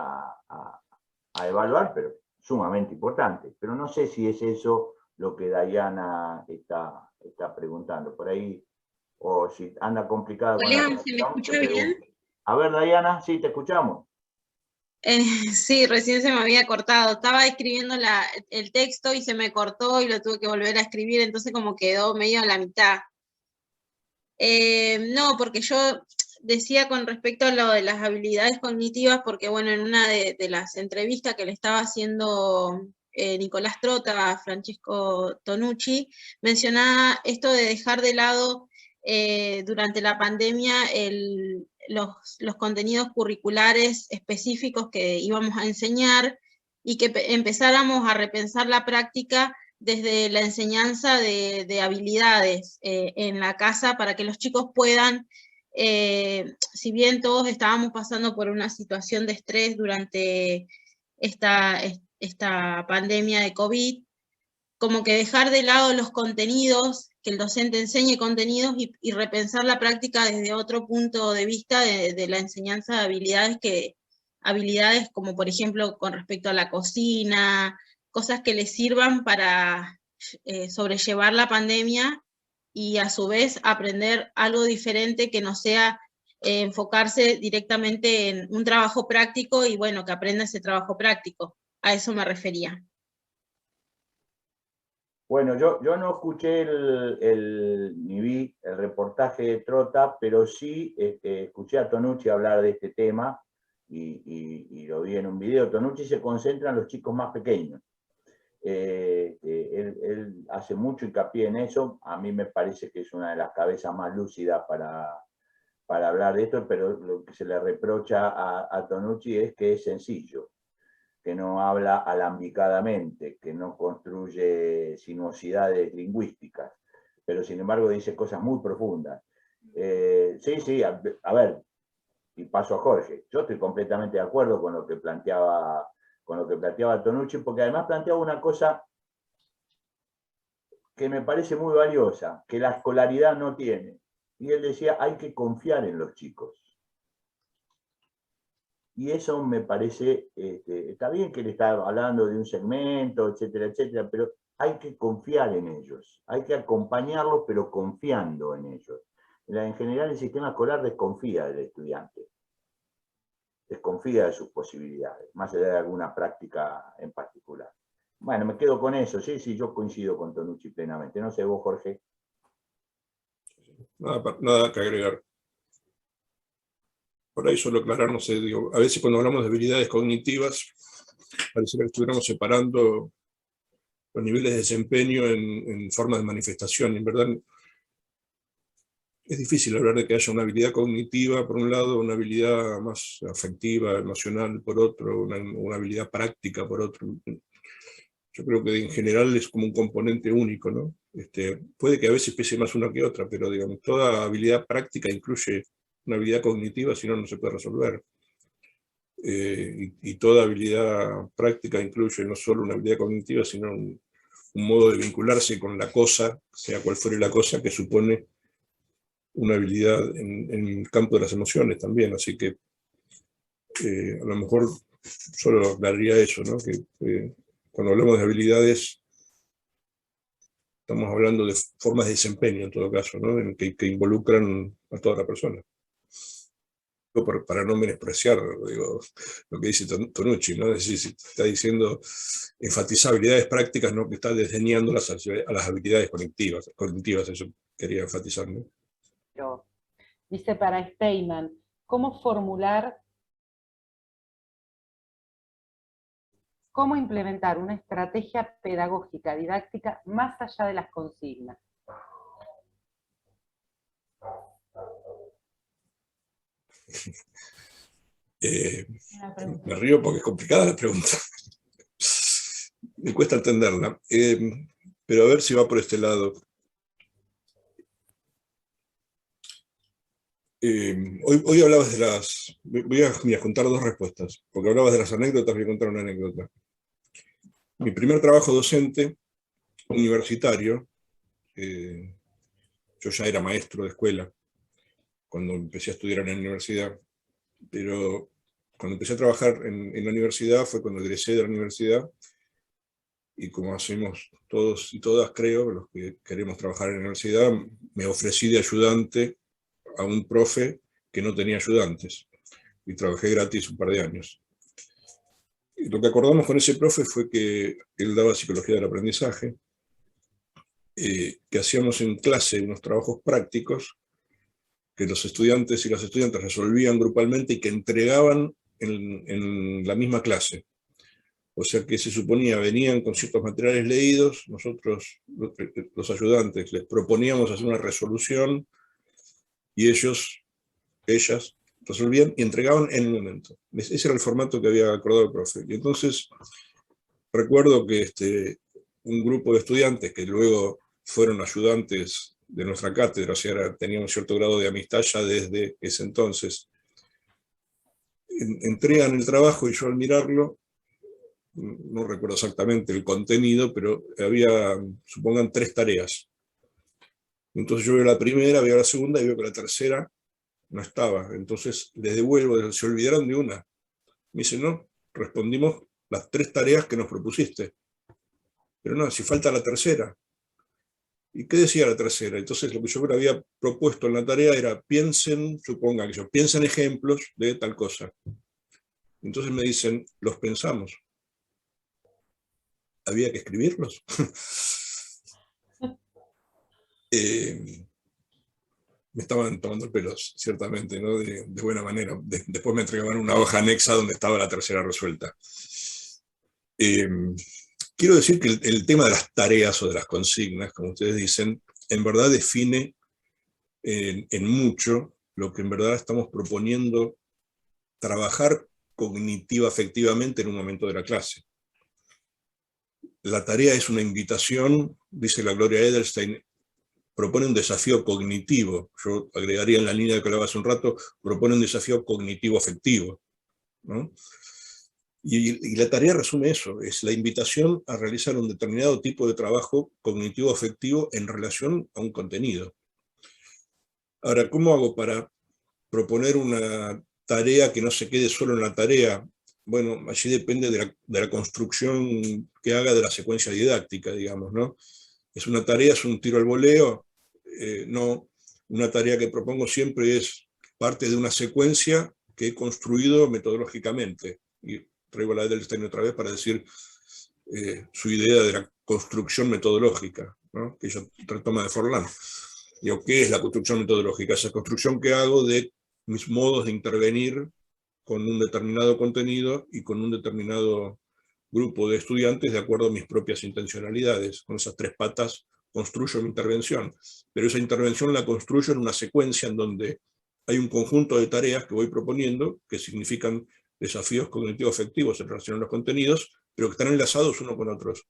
a evaluar, pero sumamente importante. Pero no sé si es eso lo que Dayana está preguntando. Por ahí, o si anda complicado. Hola, ¿se me escucha bien? A ver, Dayana, sí, te escuchamos. Sí, recién se me había cortado. Estaba escribiendo el texto y se me cortó y lo tuve que volver a escribir, entonces como quedó medio a la mitad. No, porque yo decía con respecto a lo de las habilidades cognitivas, porque bueno, en una de las entrevistas que le estaba haciendo Nicolás Trota a Francesco Tonucci, mencionaba esto de dejar de lado durante la pandemia los contenidos curriculares específicos que íbamos a enseñar y que empezáramos a repensar la práctica desde la enseñanza de habilidades en la casa para que los chicos puedan, si bien todos estábamos pasando por una situación de estrés durante esta pandemia de COVID, como que dejar de lado los contenidos, que el docente enseñe contenidos y repensar la práctica desde otro punto de vista de la enseñanza de habilidades como por ejemplo con respecto a la cocina, cosas que les sirvan para sobrellevar la pandemia y a su vez aprender algo diferente que no sea enfocarse directamente en un trabajo práctico y bueno, que aprenda ese trabajo práctico. A eso me refería. Bueno, yo no escuché ni vi el reportaje de Trota, pero sí escuché a Tonucci hablar de este tema y lo vi en un video. Tonucci se concentra en los chicos más pequeños. Él hace mucho hincapié en eso. A mí me parece que es una de las cabezas más lúcidas para hablar de esto, pero lo que se le reprocha a Tonucci es que es sencillo, que no habla alambicadamente, que no construye sinuosidades lingüísticas, pero sin embargo dice cosas muy profundas. Sí, a ver, y paso a Jorge, yo estoy completamente de acuerdo con lo que planteaba Tonucci, porque además planteaba una cosa que me parece muy valiosa, que la escolaridad no tiene. Y él decía, hay que confiar en los chicos. Y eso me parece, está bien que él está hablando de un segmento, etcétera, etcétera, pero hay que confiar en ellos, hay que acompañarlos, pero confiando en ellos. En general el sistema escolar desconfía del estudiante, desconfía de sus posibilidades, más allá de alguna práctica en particular. Bueno, me quedo con eso, sí, yo coincido con Tonucci plenamente. No sé vos, Jorge. Nada que agregar. Por ahí solo aclarar, no sé, digo, a veces cuando hablamos de habilidades cognitivas, pareciera que estuviéramos separando los niveles de desempeño en formas de manifestación. En verdad, es difícil hablar de que haya una habilidad cognitiva, por un lado, una habilidad más afectiva, emocional, por otro, una habilidad práctica, por otro. Yo creo que en general es como un componente único, ¿no? Puede que a veces pese más una que otra, pero digamos, toda habilidad práctica incluye una habilidad cognitiva, si no, no se puede resolver. Y toda habilidad práctica incluye no solo una habilidad cognitiva, sino un modo de vincularse con la cosa, sea cual fuere la cosa, que supone una habilidad en el campo de las emociones también. Así que a lo mejor solo hablaría eso, ¿no? Que cuando hablamos de habilidades, estamos hablando de formas de desempeño en todo caso, ¿no? Que involucran a toda la persona. Para no menospreciar, digo, lo que dice Tonucci, ¿no? Es decir, si está diciendo enfatizar habilidades prácticas, no que está desdeñando a las habilidades cognitivas, eso quería enfatizar, ¿no? Pero dice para Steinman, ¿cómo implementar una estrategia pedagógica didáctica más allá de las consignas? Me río porque es complicada la pregunta. Me cuesta entenderla. Pero a ver si va por este lado. Hoy hablabas de las... Voy a contar dos respuestas, porque hablabas de las anécdotas, voy a contar una anécdota. Mi primer trabajo docente universitario, yo ya era maestro de escuela cuando empecé a estudiar en la universidad, pero cuando empecé a trabajar en la universidad fue cuando egresé de la universidad, y como hacemos todos y todas, creo, los que queremos trabajar en la universidad, me ofrecí de ayudante a un profe que no tenía ayudantes, y trabajé gratis un par de años. Y lo que acordamos con ese profe fue que él daba psicología del aprendizaje, que hacíamos en clase unos trabajos prácticos que los estudiantes y las estudiantes resolvían grupalmente y que entregaban en la misma clase. O sea que se suponía, venían con ciertos materiales leídos, nosotros, los ayudantes, les proponíamos hacer una resolución y ellas resolvían y entregaban en el momento. Ese era el formato que había acordado el profe. Y entonces recuerdo que un grupo de estudiantes que luego fueron ayudantes de nuestra cátedra, o sea, teníamos cierto grado de amistad ya desde ese entonces, entregan el trabajo y yo al mirarlo, no recuerdo exactamente el contenido, pero había, supongan, 3 tareas. Entonces yo veo la primera, veo la segunda y veo que la tercera no estaba. Entonces les devuelvo, se olvidaron de una. Me dicen, no, respondimos las 3 tareas que nos propusiste. Pero no, si falta la tercera. ¿Y qué decía la tercera? Entonces lo que yo había propuesto en la tarea era piensen, supongan que piensen ejemplos de tal cosa. Entonces me dicen, los pensamos. Había que escribirlos. Me estaban tomando el pelo, ciertamente, ¿no? De buena manera. Después me entregaban una hoja anexa donde estaba la tercera resuelta. Quiero decir que el tema de las tareas o de las consignas, como ustedes dicen, en verdad define en mucho lo que en verdad estamos proponiendo trabajar cognitiva afectivamente en un momento de la clase. La tarea es una invitación, dice la Gloria Edelstein, propone un desafío cognitivo. Yo agregaría en la línea de que hablaba hace un rato, propone un desafío cognitivo afectivo, ¿no? Y la tarea resume eso, es la invitación a realizar un determinado tipo de trabajo cognitivo afectivo en relación a un contenido. Ahora, ¿cómo hago para proponer una tarea que no se quede solo en la tarea? Bueno, allí depende de la construcción que haga de la secuencia didáctica, digamos, ¿no? ¿Es una tarea, es un tiro al voleo? No, una tarea que propongo siempre es parte de una secuencia que he construido metodológicamente. Y traigo la Edelstein otra vez para decir su idea de la construcción metodológica, ¿no? Que ella retoma de Forlán. Digo, ¿qué es la construcción metodológica? Esa construcción que hago de mis modos de intervenir con un determinado contenido y con un determinado grupo de estudiantes de acuerdo a mis propias intencionalidades. Con esas 3 patas construyo mi intervención. Pero esa intervención la construyo en una secuencia en donde hay un conjunto de tareas que voy proponiendo que significan desafíos cognitivos afectivos en relación a los contenidos, pero que están enlazados uno con otros.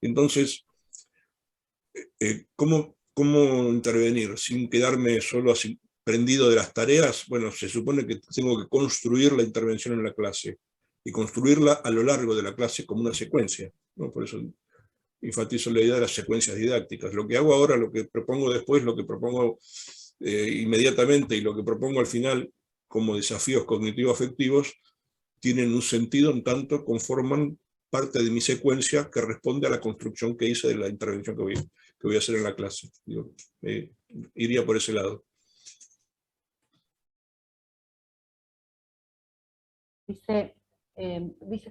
Entonces, ¿cómo intervenir sin quedarme solo así prendido de las tareas? Bueno, se supone que tengo que construir la intervención en la clase y construirla a lo largo de la clase como una secuencia, ¿no? Por eso enfatizo la idea de las secuencias didácticas. Lo que hago ahora, lo que propongo después, lo que propongo inmediatamente y lo que propongo al final como desafíos cognitivos afectivos tienen un sentido en tanto conforman parte de mi secuencia que responde a la construcción que hice de la intervención que voy a hacer en la clase. Digo, iría por ese lado. Dice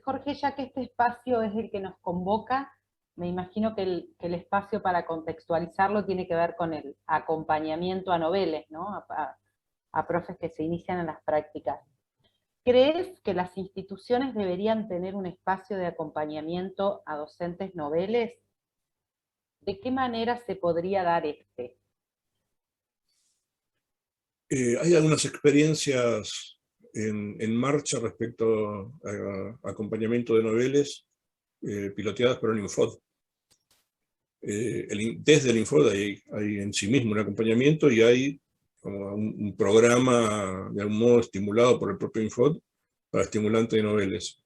Jorge, ya que este espacio es el que nos convoca, me imagino que el espacio para contextualizarlo tiene que ver con el acompañamiento a noveles, ¿no? A profes que se inician en las prácticas. ¿Crees que las instituciones deberían tener un espacio de acompañamiento a docentes noveles? ¿De qué manera se podría dar este? Hay algunas experiencias en marcha respecto a acompañamiento de noveles piloteadas por el Infod. Desde el Infod hay en sí mismo un acompañamiento y hay como un programa de algún modo estimulado por el propio Infod para estimulante de noveles.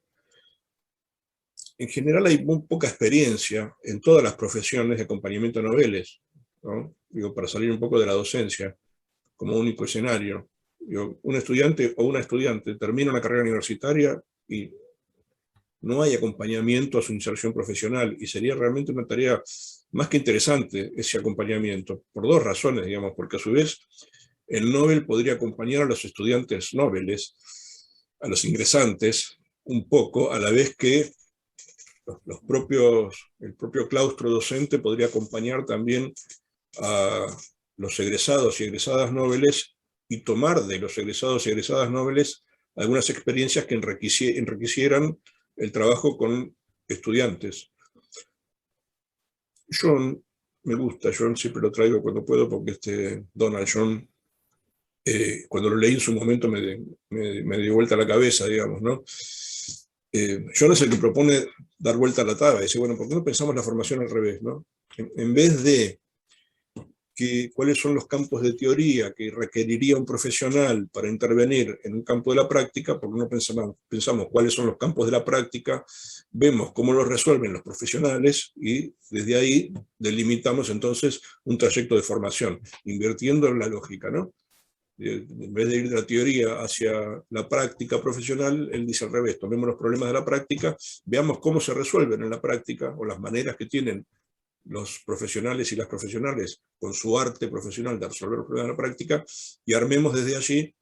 En general hay muy poca experiencia en todas las profesiones de acompañamiento de noveles, ¿no? Digo, para salir un poco de la docencia como único escenario. Digo, un estudiante o una estudiante termina una carrera universitaria y no hay acompañamiento a su inserción profesional, y sería realmente una tarea más que interesante ese acompañamiento, por 2 razones, digamos, porque a su vez el Nobel podría acompañar a los estudiantes noveles, a los ingresantes, un poco, a la vez que el propio claustro docente podría acompañar también a los egresados y egresadas noveles y tomar de los egresados y egresadas Nobel algunas experiencias que enriquecieran el trabajo con estudiantes. John, me gusta, John siempre lo traigo cuando puedo, porque Donald John, cuando lo leí en su momento me dio vuelta la cabeza, digamos, ¿no? John es el que propone dar vuelta a la tabla, dice, bueno, ¿por qué no pensamos la formación al revés, ¿no? En vez de cuáles son los campos de teoría que requeriría un profesional para intervenir en un campo de la práctica, porque no pensamos cuáles son los campos de la práctica, vemos cómo los resuelven los profesionales y desde ahí delimitamos entonces un trayecto de formación, invirtiendo en la lógica, ¿no? En vez de ir de la teoría hacia la práctica profesional, él dice al revés, tomemos los problemas de la práctica, veamos cómo se resuelven en la práctica o las maneras que tienen los profesionales y las profesionales con su arte profesional de resolver los problemas de la práctica y armemos desde allí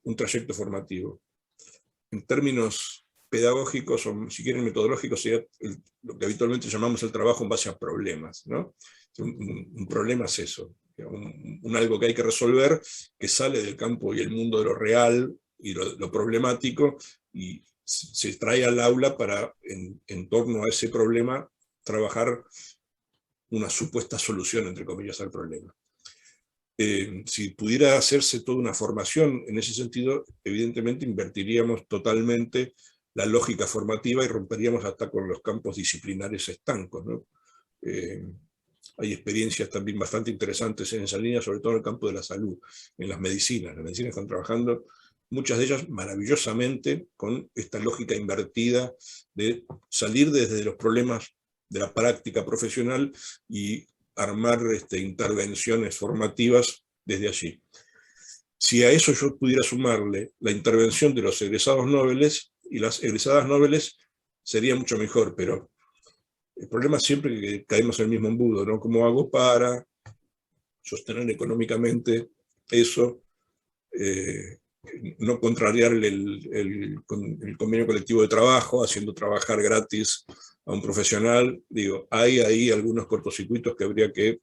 un trayecto formativo. En términos pedagógicos o si quieren metodológicos sería lo que habitualmente llamamos el trabajo en base a problemas, ¿no? Un problema es eso, un algo que hay que resolver que sale del campo y el mundo de lo real y lo problemático y se trae al aula para en torno a ese problema trabajar una supuesta solución, entre comillas, al problema. Si pudiera hacerse toda una formación en ese sentido, evidentemente invertiríamos totalmente la lógica formativa y romperíamos hasta con los campos disciplinares estancos, ¿no? Hay experiencias también bastante interesantes en esa línea, sobre todo en el campo de la salud, en las medicinas. Las medicinas están trabajando, muchas de ellas maravillosamente, con esta lógica invertida de salir desde los problemas de la práctica profesional y armar intervenciones formativas desde allí. Si a eso yo pudiera sumarle la intervención de los egresados Nobel y las egresadas Nobel, sería mucho mejor, pero el problema es siempre que caemos en el mismo embudo, ¿no? ¿Cómo hago para sostener económicamente eso? No contrariar el convenio colectivo de trabajo, haciendo trabajar gratis a un profesional. Digo, hay ahí algunos cortocircuitos que habría que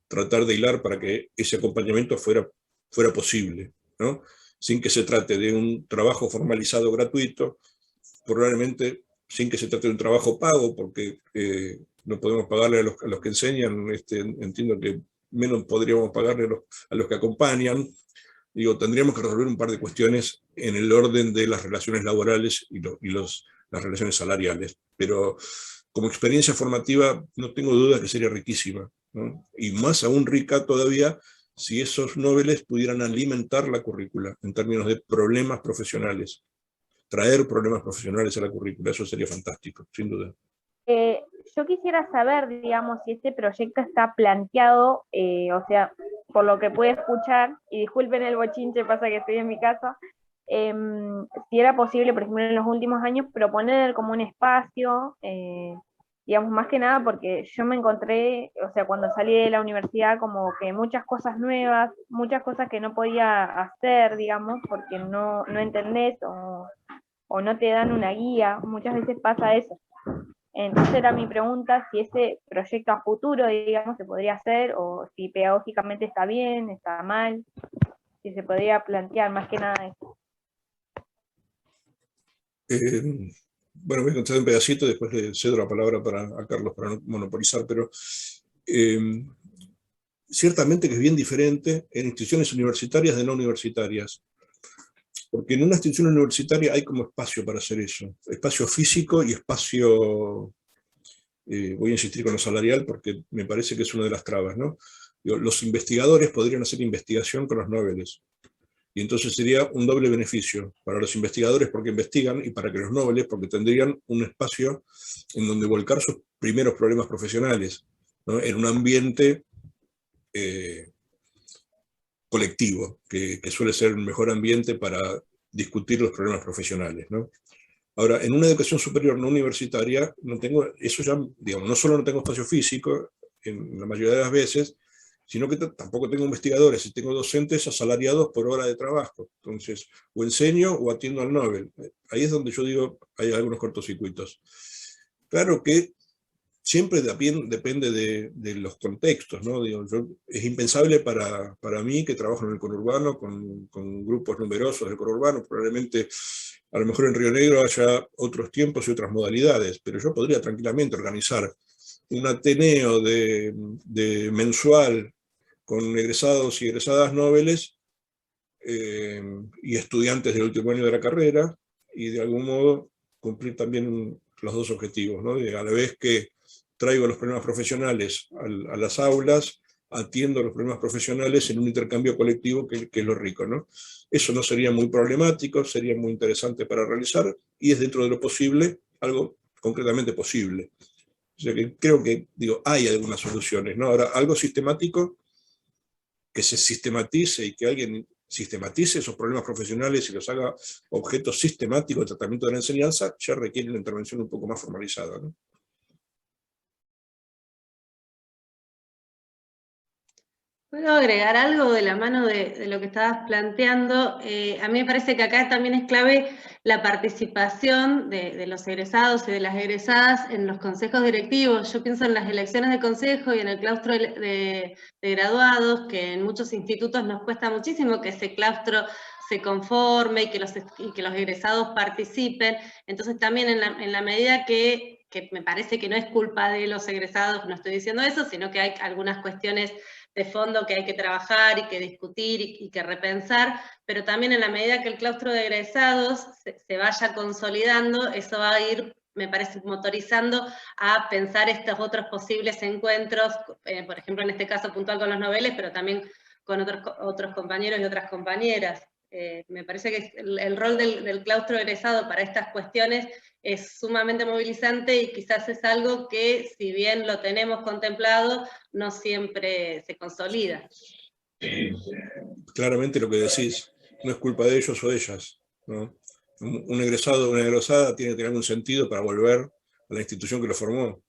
tratar de hilar para que ese acompañamiento fuera posible, ¿no? Sin que se trate de un trabajo formalizado gratuito, probablemente sin que se trate de un trabajo pago, porque no podemos pagarle a los que enseñan, entiendo que menos podríamos pagarle a los que acompañan. Digo, tendríamos que resolver un par de cuestiones en el orden de las relaciones laborales y las relaciones salariales, pero como experiencia formativa no tengo duda que sería riquísima, ¿no? Y más aún rica todavía si esos Nobeles pudieran alimentar la currícula en términos de problemas profesionales, traer problemas profesionales a la currícula, eso sería fantástico, sin duda. Yo quisiera saber, digamos, si este proyecto está planteado, o sea, por lo que pude escuchar, y disculpen el bochinche, pasa que estoy en mi casa, si era posible, por ejemplo, en los últimos años, proponer como un espacio, digamos, más que nada porque yo me encontré, o sea, cuando salí de la universidad, como que muchas cosas nuevas, muchas cosas que no podía hacer, digamos, porque no entendés o no te dan una guía, muchas veces pasa eso. Entonces era mi pregunta si ese proyecto a futuro, digamos, se podría hacer, o si pedagógicamente está bien, está mal, si se podría plantear más que nada eso. Bueno, voy a contar un pedacito, después le cedo la palabra a Carlos para no monopolizar, pero ciertamente que es bien diferente en instituciones universitarias de no universitarias. Porque en una institución universitaria hay como espacio para hacer eso, espacio físico y espacio, voy a insistir con lo salarial porque me parece que es una de las trabas, ¿no? Los investigadores podrían hacer investigación con los Nobeles, y entonces sería un doble beneficio para los investigadores porque investigan y para que los Nobeles porque tendrían un espacio en donde volcar sus primeros problemas profesionales, ¿no? En un ambiente colectivo, que suele ser el mejor ambiente para discutir los problemas profesionales, ¿no? Ahora, en una educación superior no universitaria, no tengo, eso ya, digamos, no solo no tengo espacio físico, en la mayoría de las veces, sino que tampoco tengo investigadores y tengo docentes asalariados por hora de trabajo. Entonces, o enseño o atiendo al Nobel. Ahí es donde yo digo, hay algunos cortocircuitos. Claro que siempre depende de los contextos, ¿no? Digo, es impensable para mí, que trabajo en el conurbano, con grupos numerosos del conurbano, probablemente a lo mejor en Río Negro haya otros tiempos y otras modalidades, pero yo podría tranquilamente organizar un ateneo de mensual con egresados y egresadas nobles y estudiantes del último año de la carrera, y de algún modo cumplir también los dos objetivos, ¿no? A la vez que traigo los problemas profesionales a las aulas, atiendo los problemas profesionales en un intercambio colectivo que es lo rico, ¿no? Eso no sería muy problemático, sería muy interesante para realizar, y es dentro de lo posible algo concretamente posible. O sea que creo que, digo, hay algunas soluciones, ¿no? Ahora, algo sistemático, que se sistematice y que alguien sistematice esos problemas profesionales y los haga objeto sistemático de tratamiento de la enseñanza, ya requiere una intervención un poco más formalizada, ¿no? ¿Puedo agregar algo de la mano de lo que estabas planteando? A mí me parece que acá también es clave la participación de los egresados y de las egresadas en los consejos directivos. Yo pienso en las elecciones de consejo y en el claustro de graduados, que en muchos institutos nos cuesta muchísimo que ese claustro se conforme y que los egresados participen. Entonces también en la medida que me parece que no es culpa de los egresados, no estoy diciendo eso, sino que hay algunas cuestiones de fondo que hay que trabajar y que discutir y que repensar, pero también en la medida que el claustro de egresados se vaya consolidando, eso va a ir, me parece, motorizando a pensar estos otros posibles encuentros, por ejemplo, en este caso puntual con los noveles, pero también con otros compañeros y otras compañeras. Me parece que el rol del claustro egresado para estas cuestiones es sumamente movilizante y quizás es algo que, si bien lo tenemos contemplado, no siempre se consolida. Claramente lo que decís, no es culpa de ellos o de ellas, ¿no? Un egresado o una egresada tiene que tener un sentido para volver a la institución que lo formó,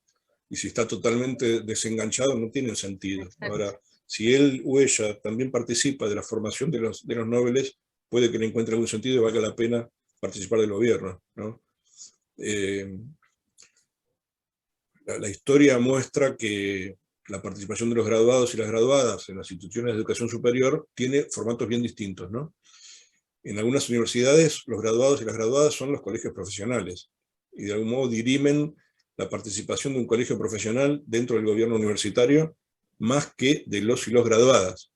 y si está totalmente desenganchado no tiene sentido. Ahora, si él o ella también participa de la formación de los nobles, puede que le encuentre algún sentido y valga la pena participar del gobierno, ¿no? La historia muestra que la participación de los graduados y las graduadas en las instituciones de educación superior tiene formatos bien distintos, ¿no? En algunas universidades, los graduados y las graduadas son los colegios profesionales, y de algún modo dirimen la participación de un colegio profesional dentro del gobierno universitario más que de los y los graduadas.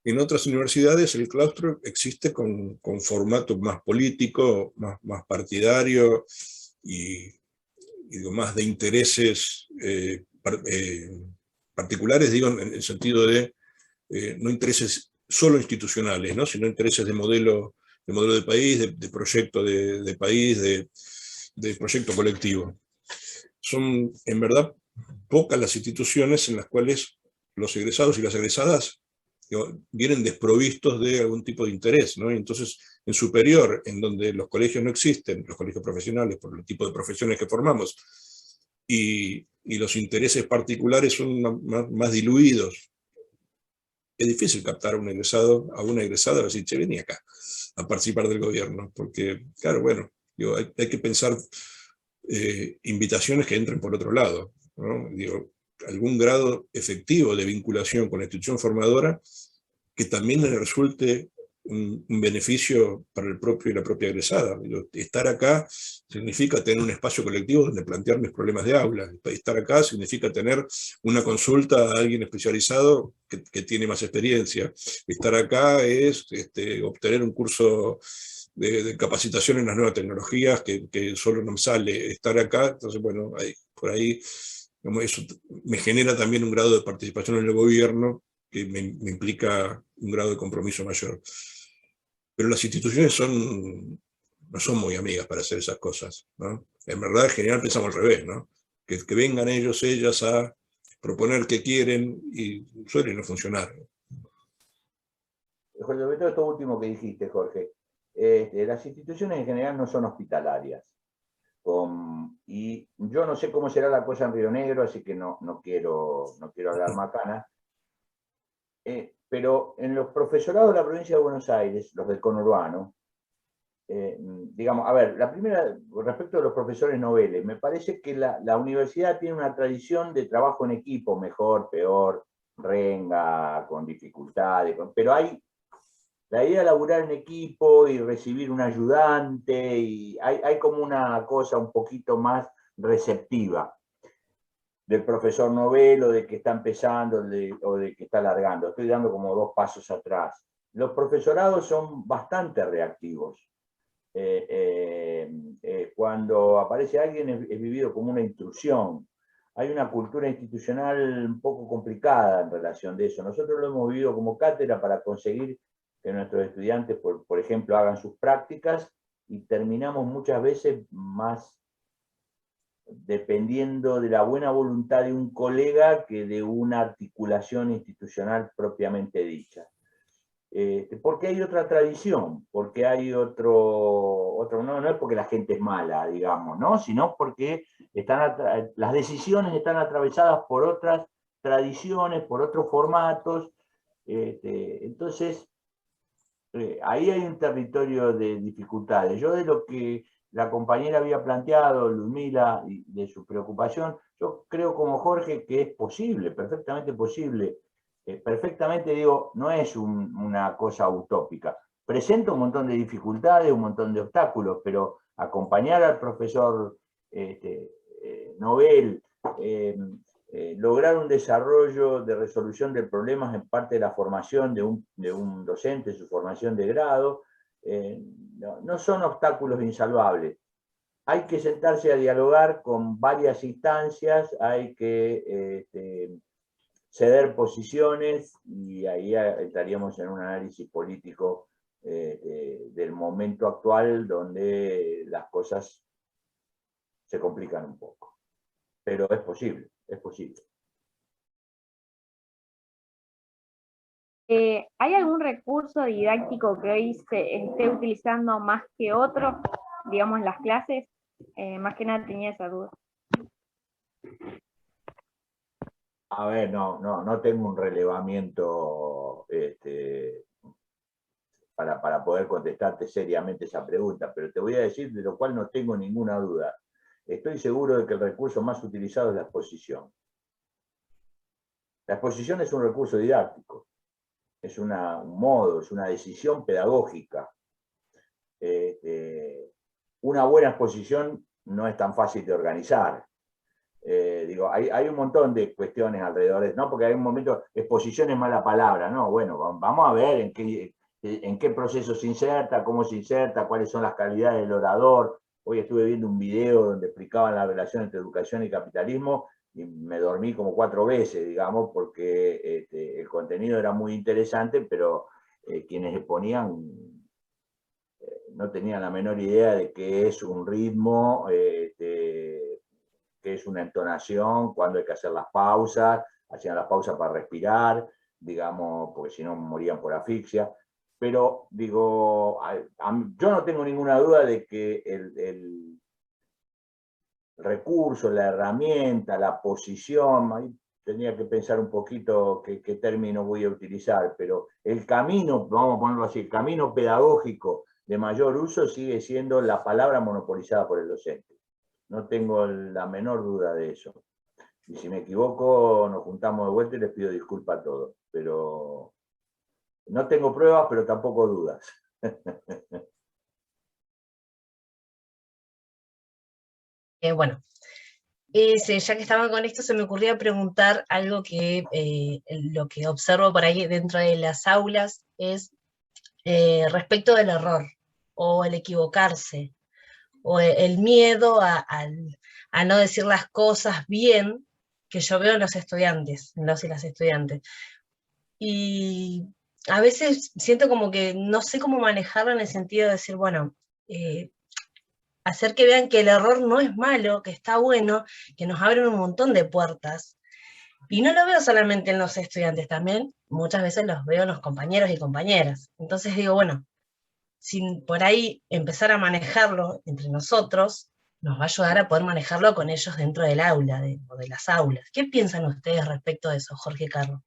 En otras universidades el claustro existe con formato más político, más partidario, y digo, más de intereses particulares, digo, en el sentido de no intereses solo institucionales, ¿no? Sino intereses de modelo de país, de proyecto de país, de proyecto colectivo. Son, en verdad, pocas las instituciones en las cuales los egresados y las egresadas vienen desprovistos de algún tipo de interés, ¿no? Y entonces, en superior, en donde los colegios no existen, los colegios profesionales, por el tipo de profesiones que formamos, y los intereses particulares son más diluidos, es difícil captar a un egresado, a una egresada, a decir, che, vení acá a participar del gobierno, porque, claro, bueno, hay que pensar invitaciones que entren por otro lado, ¿no? Digo, algún grado efectivo de vinculación con la institución formadora que también le resulte un beneficio para el propio y la propia egresada. Digo, estar acá significa tener un espacio colectivo donde plantear mis problemas de aula. Estar acá significa tener una consulta a alguien especializado que tiene más experiencia. Estar acá es obtener un curso de capacitación en las nuevas tecnologías que solo nos sale. Estar acá, entonces, bueno, por ahí eso me genera también un grado de participación en el gobierno que me implica un grado de compromiso mayor. Pero las instituciones no son muy amigas para hacer esas cosas, ¿no? En verdad, en general pensamos al revés, ¿no? Que vengan ellos, ellas a proponer qué quieren, y suele no funcionar. Sobre todo esto último que dijiste, Jorge, las instituciones en general no son hospitalarias. Y yo no sé cómo será la cosa en Río Negro, así que no quiero hablar macana. Pero en los profesorados de la provincia de Buenos Aires, los del conurbano, digamos, a ver, la primera, respecto a los profesores noveles, me parece que la universidad tiene una tradición de trabajo en equipo, mejor, peor, renga, con dificultades, pero hay la idea de laburar en equipo y recibir un ayudante, y hay como una cosa un poquito más receptiva del profesor novelo, de que está empezando o de que está largando. Estoy dando como 2 pasos atrás. Los profesorados son bastante reactivos. Cuando aparece alguien es vivido como una intrusión. Hay una cultura institucional un poco complicada en relación de eso. Nosotros lo hemos vivido como cátedra para conseguir que nuestros estudiantes, por ejemplo, hagan sus prácticas, y terminamos muchas veces más dependiendo de la buena voluntad de un colega que de una articulación institucional propiamente dicha. Porque hay otra tradición, porque hay otro no es porque la gente es mala, digamos, ¿no? Sino porque las decisiones están atravesadas por otras tradiciones, por otros formatos. Entonces, ahí hay un territorio de dificultades. Yo, de lo que la compañera había planteado, Ludmila, y de su preocupación, yo creo como Jorge que es posible, perfectamente posible. Perfectamente, digo, no es una cosa utópica. Presenta un montón de dificultades, un montón de obstáculos, pero acompañar al profesor Nobel, lograr un desarrollo de resolución de problemas en parte de la formación de un docente, su formación de grado, no son obstáculos insalvables. Hay que sentarse a dialogar con varias instancias, hay que ceder posiciones, y ahí estaríamos en un análisis político del momento actual, donde las cosas se complican un poco. Pero es posible, es posible. ¿Hay algún recurso didáctico que hoy se esté utilizando más que otro, digamos, en las clases? Más que nada tenía esa duda. A ver, no tengo un relevamiento para poder contestarte seriamente esa pregunta, pero te voy a decir de lo cual no tengo ninguna duda. Estoy seguro de que el recurso más utilizado es la exposición. La exposición es un recurso didáctico, es un modo, es una decisión pedagógica. Una buena exposición no es tan fácil de organizar. Hay un montón de cuestiones alrededor, ¿no? Porque hay un momento, exposición es mala palabra, ¿no? Bueno, vamos a ver en qué proceso se inserta, cómo se inserta, cuáles son las calidades del orador. Hoy estuve viendo un video donde explicaban la relación entre educación y capitalismo, y me dormí como 4 veces, digamos, porque el contenido era muy interesante, pero quienes exponían no tenían la menor idea de qué es un ritmo, qué es una entonación, cuándo hay que hacer las pausas, hacían las pausas para respirar, digamos, porque si no morían por asfixia. Pero, digo, yo no tengo ninguna duda de que el recurso, la herramienta, la posición, ahí tendría que pensar un poquito qué término voy a utilizar, pero el camino, vamos a ponerlo así, el camino pedagógico de mayor uso sigue siendo la palabra monopolizada por el docente. No tengo la menor duda de eso. Y si me equivoco, nos juntamos de vuelta y les pido disculpas a todos. Pero no tengo pruebas, pero tampoco dudas. Bueno, ya que estaban con esto, se me ocurría preguntar algo que lo que observo por ahí dentro de las aulas es respecto del error, o el equivocarse, o el miedo a no decir las cosas bien, que yo veo en los estudiantes, en los y las estudiantes. Y a veces siento como que no sé cómo manejarlo, en el sentido de decir, bueno, hacer que vean que el error no es malo, que está bueno, que nos abren un montón de puertas. Y no lo veo solamente en los estudiantes, también muchas veces los veo en los compañeros y compañeras. Entonces digo, bueno, sin por ahí empezar a manejarlo entre nosotros, nos va a ayudar a poder manejarlo con ellos dentro del aula, o de las aulas. ¿Qué piensan ustedes respecto de eso, Jorge y Carlos?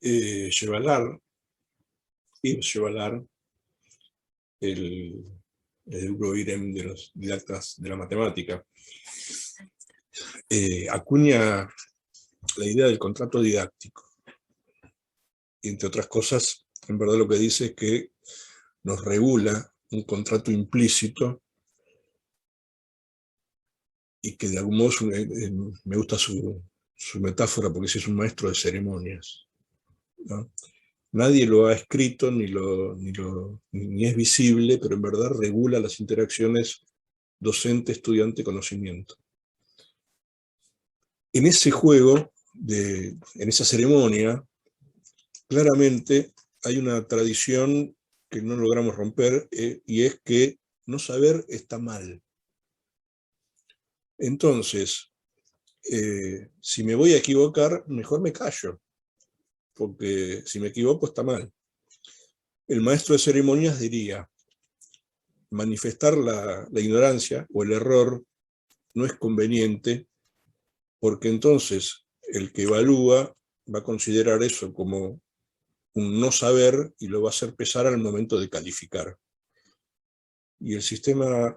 Chevalar Yves Chevalar, el Euroirem de los didactas de la matemática, acuña la idea del contrato didáctico. Y entre otras cosas, en verdad lo que dice es que nos regula un contrato implícito y que de algún modo, me gusta su metáfora porque sí es un maestro de ceremonias, ¿no? Nadie lo ha escrito ni es visible, pero en verdad regula las interacciones docente-estudiante-conocimiento. En ese juego, en esa ceremonia, claramente hay una tradición que no logramos romper, y es que no saber está mal. Entonces, si me voy a equivocar, mejor me callo, porque si me equivoco está mal. El maestro de ceremonias diría, manifestar la ignorancia o el error no es conveniente, porque entonces el que evalúa va a considerar eso como un no saber y lo va a hacer pesar al momento de calificar. Y el sistema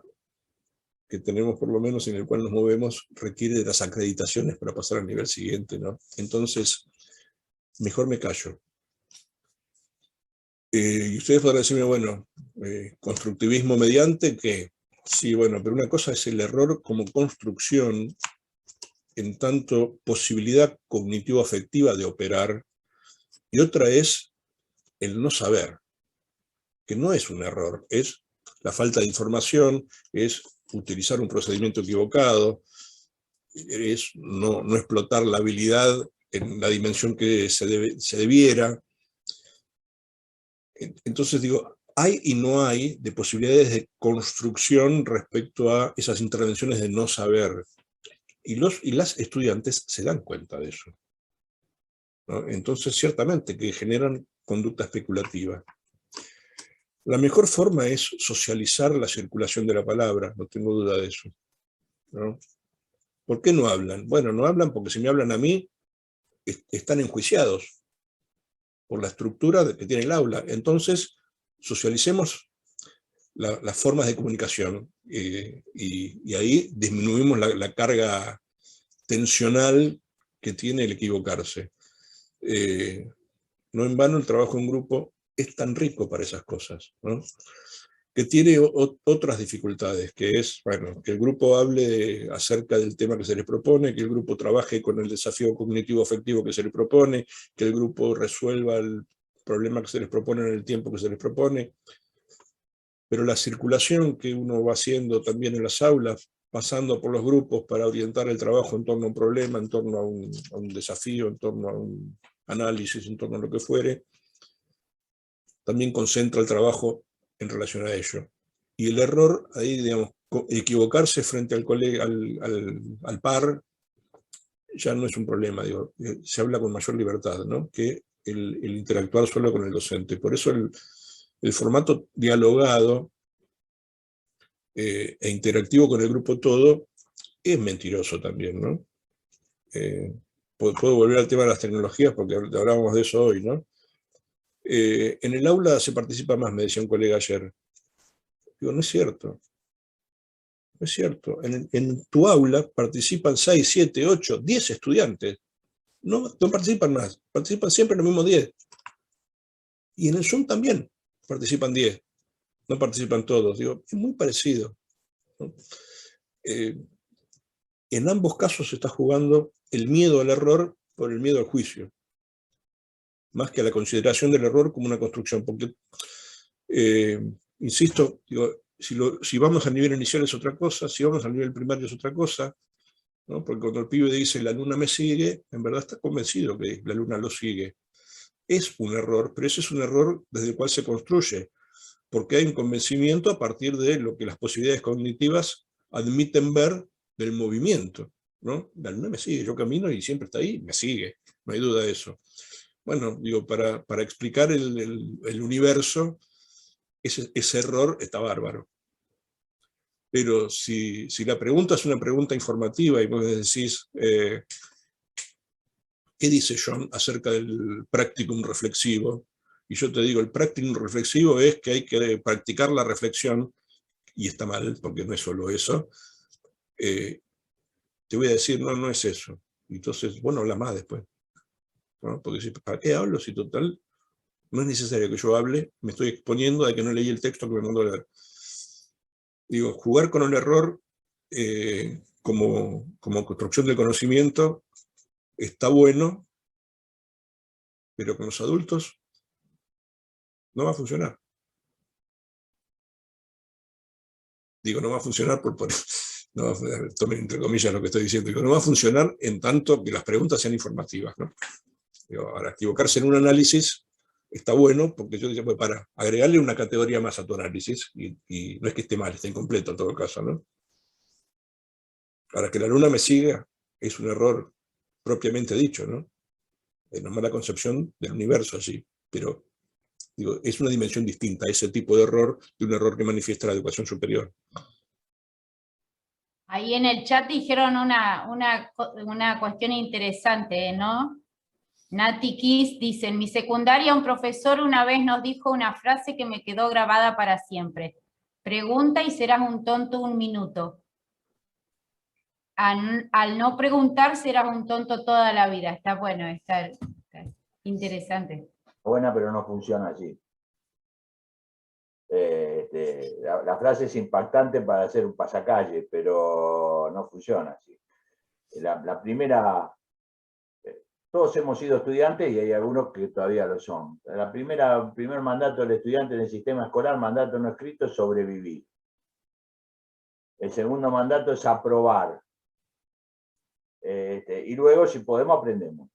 que tenemos, por lo menos en el cual nos movemos, requiere de las acreditaciones para pasar al nivel siguiente, ¿no? Entonces, mejor me callo. Y ustedes podrán decirme, bueno, constructivismo mediante, que sí, bueno, pero una cosa es el error como construcción, en tanto posibilidad cognitivo-afectiva de operar, y otra es el no saber, que no es un error, es la falta de información, es utilizar un procedimiento equivocado, es no explotar la habilidad en la dimensión que se debiera. Entonces digo, hay y no hay de posibilidades de construcción respecto a esas intervenciones de no saber. Y las estudiantes se dan cuenta de eso, ¿no? Entonces, ciertamente que generan conducta especulativa. La mejor forma es socializar la circulación de la palabra, no tengo duda de eso, ¿no? ¿Por qué no hablan? Bueno, no hablan porque si me hablan a mí, están enjuiciados por la estructura que tiene el aula. Entonces, socialicemos las formas de comunicación, y ahí disminuimos la carga tensional que tiene el equivocarse. No en vano el trabajo en grupo es tan rico para esas cosas, ¿no? Que tiene otras dificultades, que es, bueno, que el grupo hable acerca del tema que se les propone, que el grupo trabaje con el desafío cognitivo-afectivo que se les propone, que el grupo resuelva el problema que se les propone en el tiempo que se les propone. Pero la circulación que uno va haciendo también en las aulas, pasando por los grupos para orientar el trabajo en torno a un problema, en torno a un desafío, en torno a un análisis, en torno a lo que fuere, también concentra el trabajo en relación a ello. Y el error, ahí, digamos, equivocarse frente al par, ya no es un problema, digo, se habla con mayor libertad, ¿no? Que el interactuar solo con el docente. Por eso el formato dialogado e interactivo con el grupo todo es mentiroso también, ¿no? Puedo volver al tema de las tecnologías porque hablábamos de eso hoy, ¿no? En el aula se participa más, me decía un colega ayer. Digo, no es cierto. No es cierto. En tu aula participan 6, 7, 8, 10 estudiantes. No participan más, participan siempre los mismos 10. Y en el Zoom también participan 10. No participan todos. Digo, es muy parecido, ¿no? En ambos casos se está jugando el miedo al error por el miedo al juicio, más que a la consideración del error como una construcción. Porque, insisto, digo, si vamos al nivel inicial es otra cosa, si vamos al nivel primario es otra cosa, ¿no? Porque cuando el pibe dice la luna me sigue, en verdad está convencido que la luna lo sigue. Es un error, pero ese es un error desde el cual se construye, porque hay un convencimiento a partir de lo que las posibilidades cognitivas admiten ver del movimiento, ¿no? La luna me sigue, yo camino y siempre está ahí, me sigue, no hay duda de eso. Bueno, digo, para explicar el universo, ese error está bárbaro. Pero si la pregunta es una pregunta informativa y vos decís, ¿qué dice John acerca del practicum reflexivo? y yo te digo, el practicum reflexivo es que hay que practicar la reflexión, y está mal, porque no es solo eso, te voy a decir, no, no es eso. Entonces, bueno, habla más después, ¿no? Porque si, ¿para qué hablo si total no es necesario que yo hable? Me estoy exponiendo a que no leí el texto que me mandó a leer. Digo, jugar con el error como construcción del conocimiento está bueno, pero con los adultos no va a funcionar. Digo, no va a funcionar no va a, tomen entre comillas lo que estoy diciendo, digo, no va a funcionar en tanto que las preguntas sean informativas, ¿no? Digo, ahora, equivocarse en un análisis está bueno, porque yo decía, pues para agregarle una categoría más a tu análisis, y no es que esté mal, está incompleto en todo caso, ¿no? Para que la alumna me siga, es un error propiamente dicho, ¿no? Es una mala concepción del universo allí, pero digo, es una dimensión distinta, ese tipo de error, de un error que manifiesta la educación superior. Ahí en el chat dijeron una cuestión interesante, ¿no? Nati Kiss dice, en mi secundaria un profesor una vez nos dijo una frase que me quedó grabada para siempre. Pregunta y serás un tonto un minuto. Al no preguntar serás un tonto toda la vida. Está bueno, está interesante. Buena, pero no funciona así. La frase es impactante para hacer un pasacalle, pero no funciona así. La primera, todos hemos sido estudiantes y hay algunos que todavía lo son. El primer mandato del estudiante en el sistema escolar, mandato no escrito, es sobrevivir. El segundo mandato es aprobar. Y luego, si podemos, aprendemos.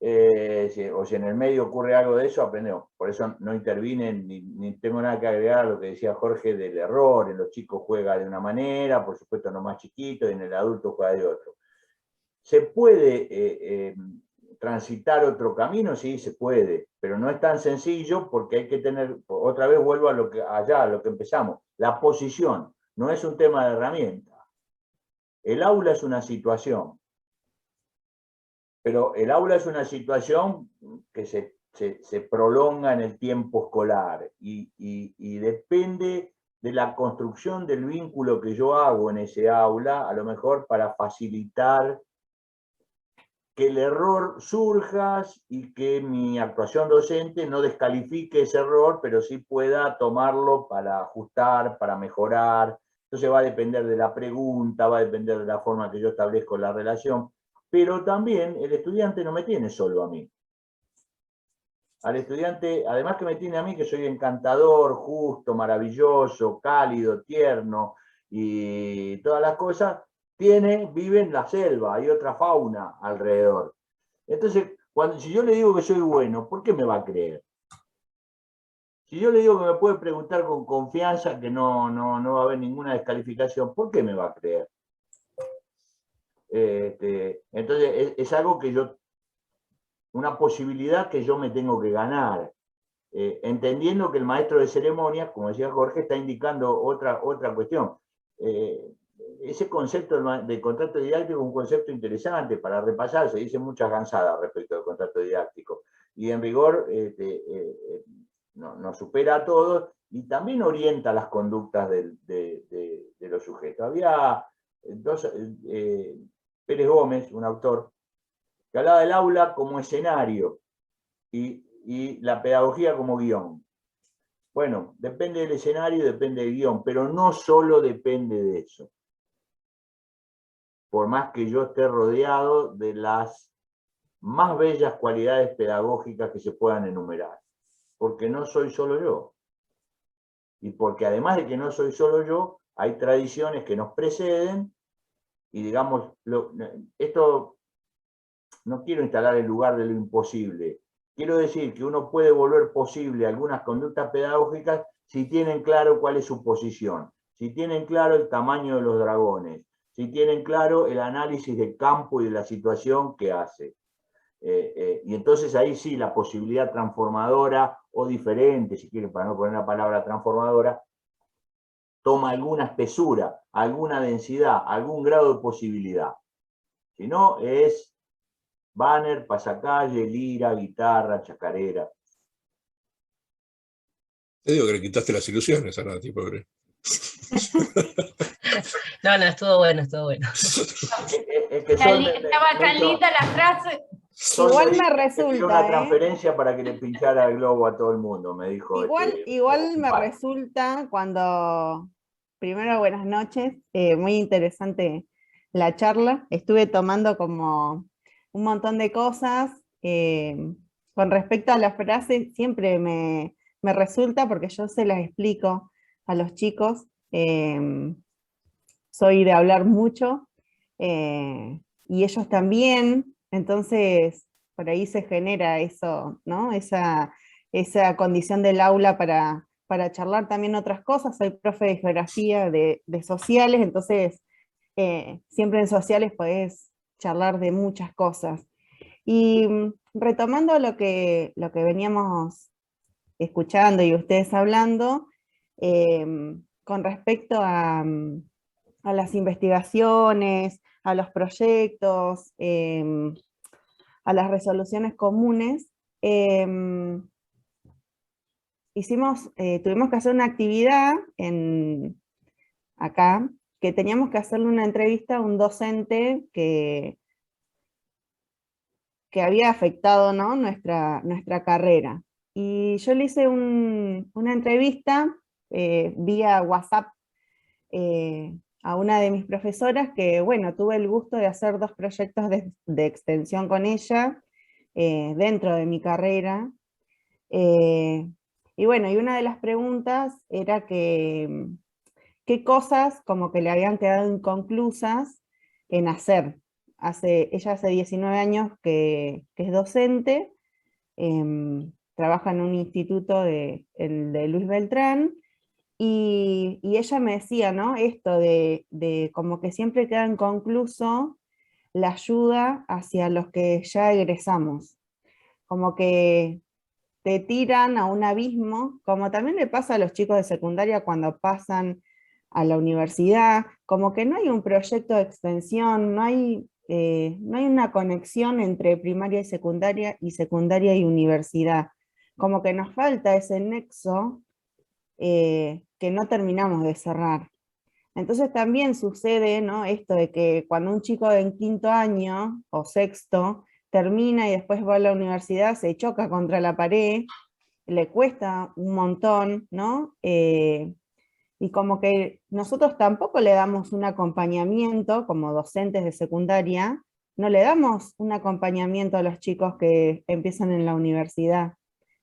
O si en el medio ocurre algo de eso, aprendemos. Por eso no intervinen, ni tengo nada que agregar a lo que decía Jorge del error. En los chicos juega de una manera, por supuesto no más chiquito, y en el adulto juega de otro. ¿Se puede transitar otro camino? Sí, se puede, pero no es tan sencillo porque hay que tener, otra vez vuelvo a lo que empezamos, la posición, no es un tema de herramienta. El aula es una situación, pero el aula es una situación que se prolonga en el tiempo escolar y depende de la construcción del vínculo que yo hago en ese aula, a lo mejor para facilitar que el error surja y que mi actuación docente no descalifique ese error, pero sí pueda tomarlo para ajustar, para mejorar. Entonces va a depender de la pregunta, va a depender de la forma que yo establezco la relación, pero también el estudiante no me tiene solo a mí. Al estudiante, además que me tiene a mí, que soy encantador, justo, maravilloso, cálido, tierno y todas las cosas, vive en la selva, hay otra fauna alrededor. Entonces, si yo le digo que soy bueno, ¿por qué me va a creer? Si yo le digo que me puede preguntar con confianza, que no va a haber ninguna descalificación, ¿por qué me va a creer? Entonces, es algo que una posibilidad que yo me tengo que ganar, entendiendo que el maestro de ceremonias, como decía Jorge, está indicando otra cuestión. Ese concepto de contrato didáctico es un concepto interesante para repasar, se dicen muchas gansadas respecto al contrato didáctico, y en rigor nos supera a todos y también orienta las conductas de los sujetos. Había Pérez Gómez, un autor, que hablaba del aula como escenario y la pedagogía como guión. Bueno, depende del escenario, depende del guión, pero no solo depende de eso. Por más que yo esté rodeado de las más bellas cualidades pedagógicas que se puedan enumerar. Porque no soy solo yo. Y porque además de que no soy solo yo, hay tradiciones que nos preceden, y digamos, esto no quiero instalar el lugar de lo imposible. Quiero decir que uno puede volver posible algunas conductas pedagógicas si tienen claro cuál es su posición, si tienen claro el tamaño de los dragones, si tienen claro el análisis del campo y de la situación que hace. Y entonces ahí sí la posibilidad transformadora o diferente, si quieren, para no poner la palabra transformadora, toma alguna espesura, alguna densidad, algún grado de posibilidad. Si no, es banner, pasacalle, lira, guitarra, chacarera. Te digo que le quitaste las ilusiones a Nati, pobre. No, estuvo bueno, estuvo bueno. Es que son Estaba tan linda la frase. Igual me me pidió resulta, una transferencia para que le pinchara el globo a todo el mundo, me dijo. Igual me resulta cuando, primero buenas noches, muy interesante la charla, estuve tomando como un montón de cosas, con respecto a las frases siempre me resulta porque yo se las explico a los chicos, soy de hablar mucho, y ellos también, entonces por ahí se genera eso, ¿no? Esa condición del aula para charlar también otras cosas. Soy profe de geografía, de sociales, entonces siempre en sociales podés charlar de muchas cosas. Y retomando lo que veníamos escuchando y ustedes hablando, con respecto a las investigaciones, a los proyectos, a las resoluciones comunes, tuvimos que hacer una actividad acá, que teníamos que hacerle una entrevista a un docente que había afectado, ¿no? nuestra carrera. Y yo le hice una entrevista vía WhatsApp a una de mis profesoras que, bueno, tuve el gusto de hacer 2 proyectos de extensión con ella dentro de mi carrera. Y bueno, y una de las preguntas era que qué cosas como que le habían quedado inconclusas en hacer. Ella hace 19 años que es docente, trabaja en un instituto el de Luis Beltrán, y ella me decía, ¿no? Esto de como que siempre queda inconcluso la ayuda hacia los que ya egresamos. Como que te tiran a un abismo, como también le pasa a los chicos de secundaria cuando pasan a la universidad, como que no hay un proyecto de extensión, no hay una conexión entre primaria y secundaria y universidad. Como que nos falta ese nexo que no terminamos de cerrar. Entonces también sucede, ¿no? Esto de que cuando un chico en 5º año o 6º termina y después va a la universidad, se choca contra la pared, le cuesta un montón, ¿no? Y como que nosotros tampoco le damos un acompañamiento, como docentes de secundaria, no le damos un acompañamiento a los chicos que empiezan en la universidad.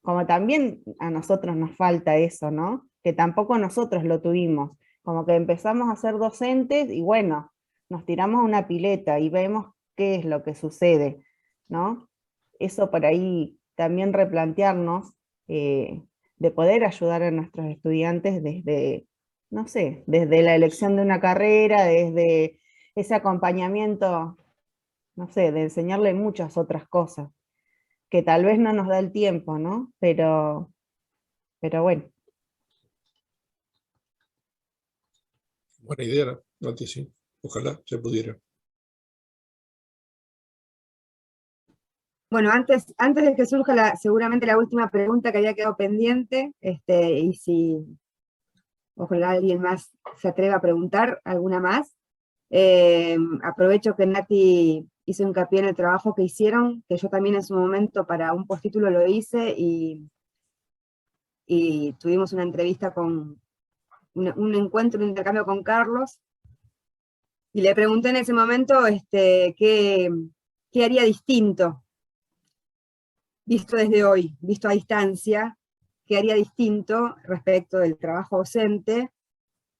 Como también a nosotros nos falta eso, ¿no? Que tampoco nosotros lo tuvimos. Como que empezamos a ser docentes y bueno, nos tiramos a una pileta y vemos qué es lo que sucede, ¿no? Eso por ahí también replantearnos, de poder ayudar a nuestros estudiantes desde, no sé, desde la elección de una carrera, desde ese acompañamiento, no sé, de enseñarle muchas otras cosas, que tal vez no nos da el tiempo, ¿no? Pero bueno. Buena idea, Nati, sí. Ojalá se pudiera. Bueno, antes de que surja seguramente la última pregunta que había quedado pendiente, y si ojalá alguien más se atreva a preguntar alguna más, aprovecho que Nati hizo hincapié en el trabajo que hicieron, que yo también en su momento para un postítulo lo hice, y tuvimos una entrevista con un encuentro, un intercambio con Carlos, y le pregunté en ese momento qué haría distinto, visto desde hoy, visto a distancia, qué haría distinto respecto del trabajo docente,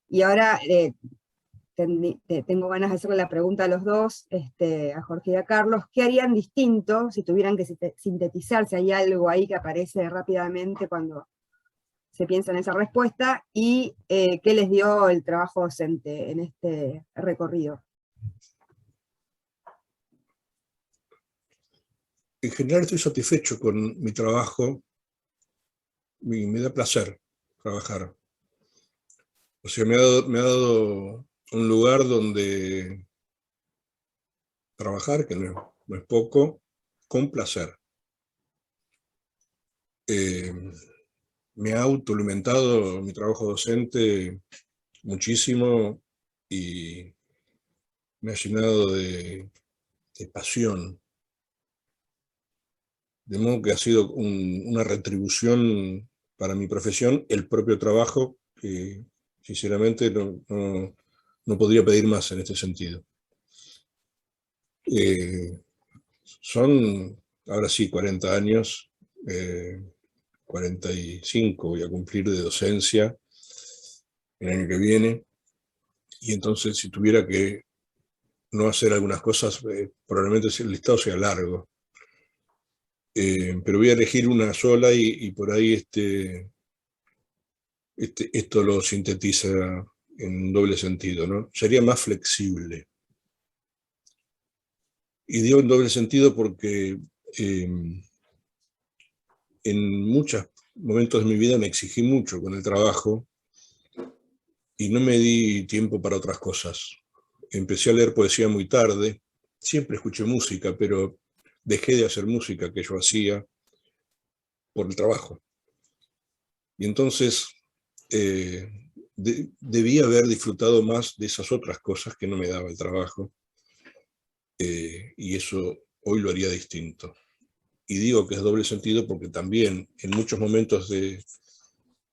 y ahora tengo ganas de hacerle la pregunta a los dos, a Jorge y a Carlos, ¿qué harían distinto si tuvieran que sintetizar, si hay algo ahí que aparece rápidamente cuando se piensa en esa respuesta, y qué les dio el trabajo docente en este recorrido? En general estoy satisfecho con mi trabajo, me da placer trabajar. O sea, me ha dado un lugar donde trabajar, que no es poco, con placer. me ha autoalimentado mi trabajo docente muchísimo y me ha llenado de pasión. De modo que ha sido una retribución para mi profesión, el propio trabajo, que sinceramente no podría pedir más en este sentido. Son, ahora sí, 40 años, 45 voy a cumplir de docencia el año que viene, y entonces si tuviera que no hacer algunas cosas, probablemente el listado sea largo. Pero voy a elegir una sola y por ahí esto lo sintetiza en un doble sentido, ¿no? Sería más flexible. Y digo en doble sentido porque en muchos momentos de mi vida me exigí mucho con el trabajo y no me di tiempo para otras cosas. Empecé a leer poesía muy tarde, siempre escuché música, pero dejé de hacer música que yo hacía por el trabajo. Y entonces debía haber disfrutado más de esas otras cosas que no me daba el trabajo, y eso hoy lo haría distinto. Y digo que es doble sentido porque también en muchos momentos de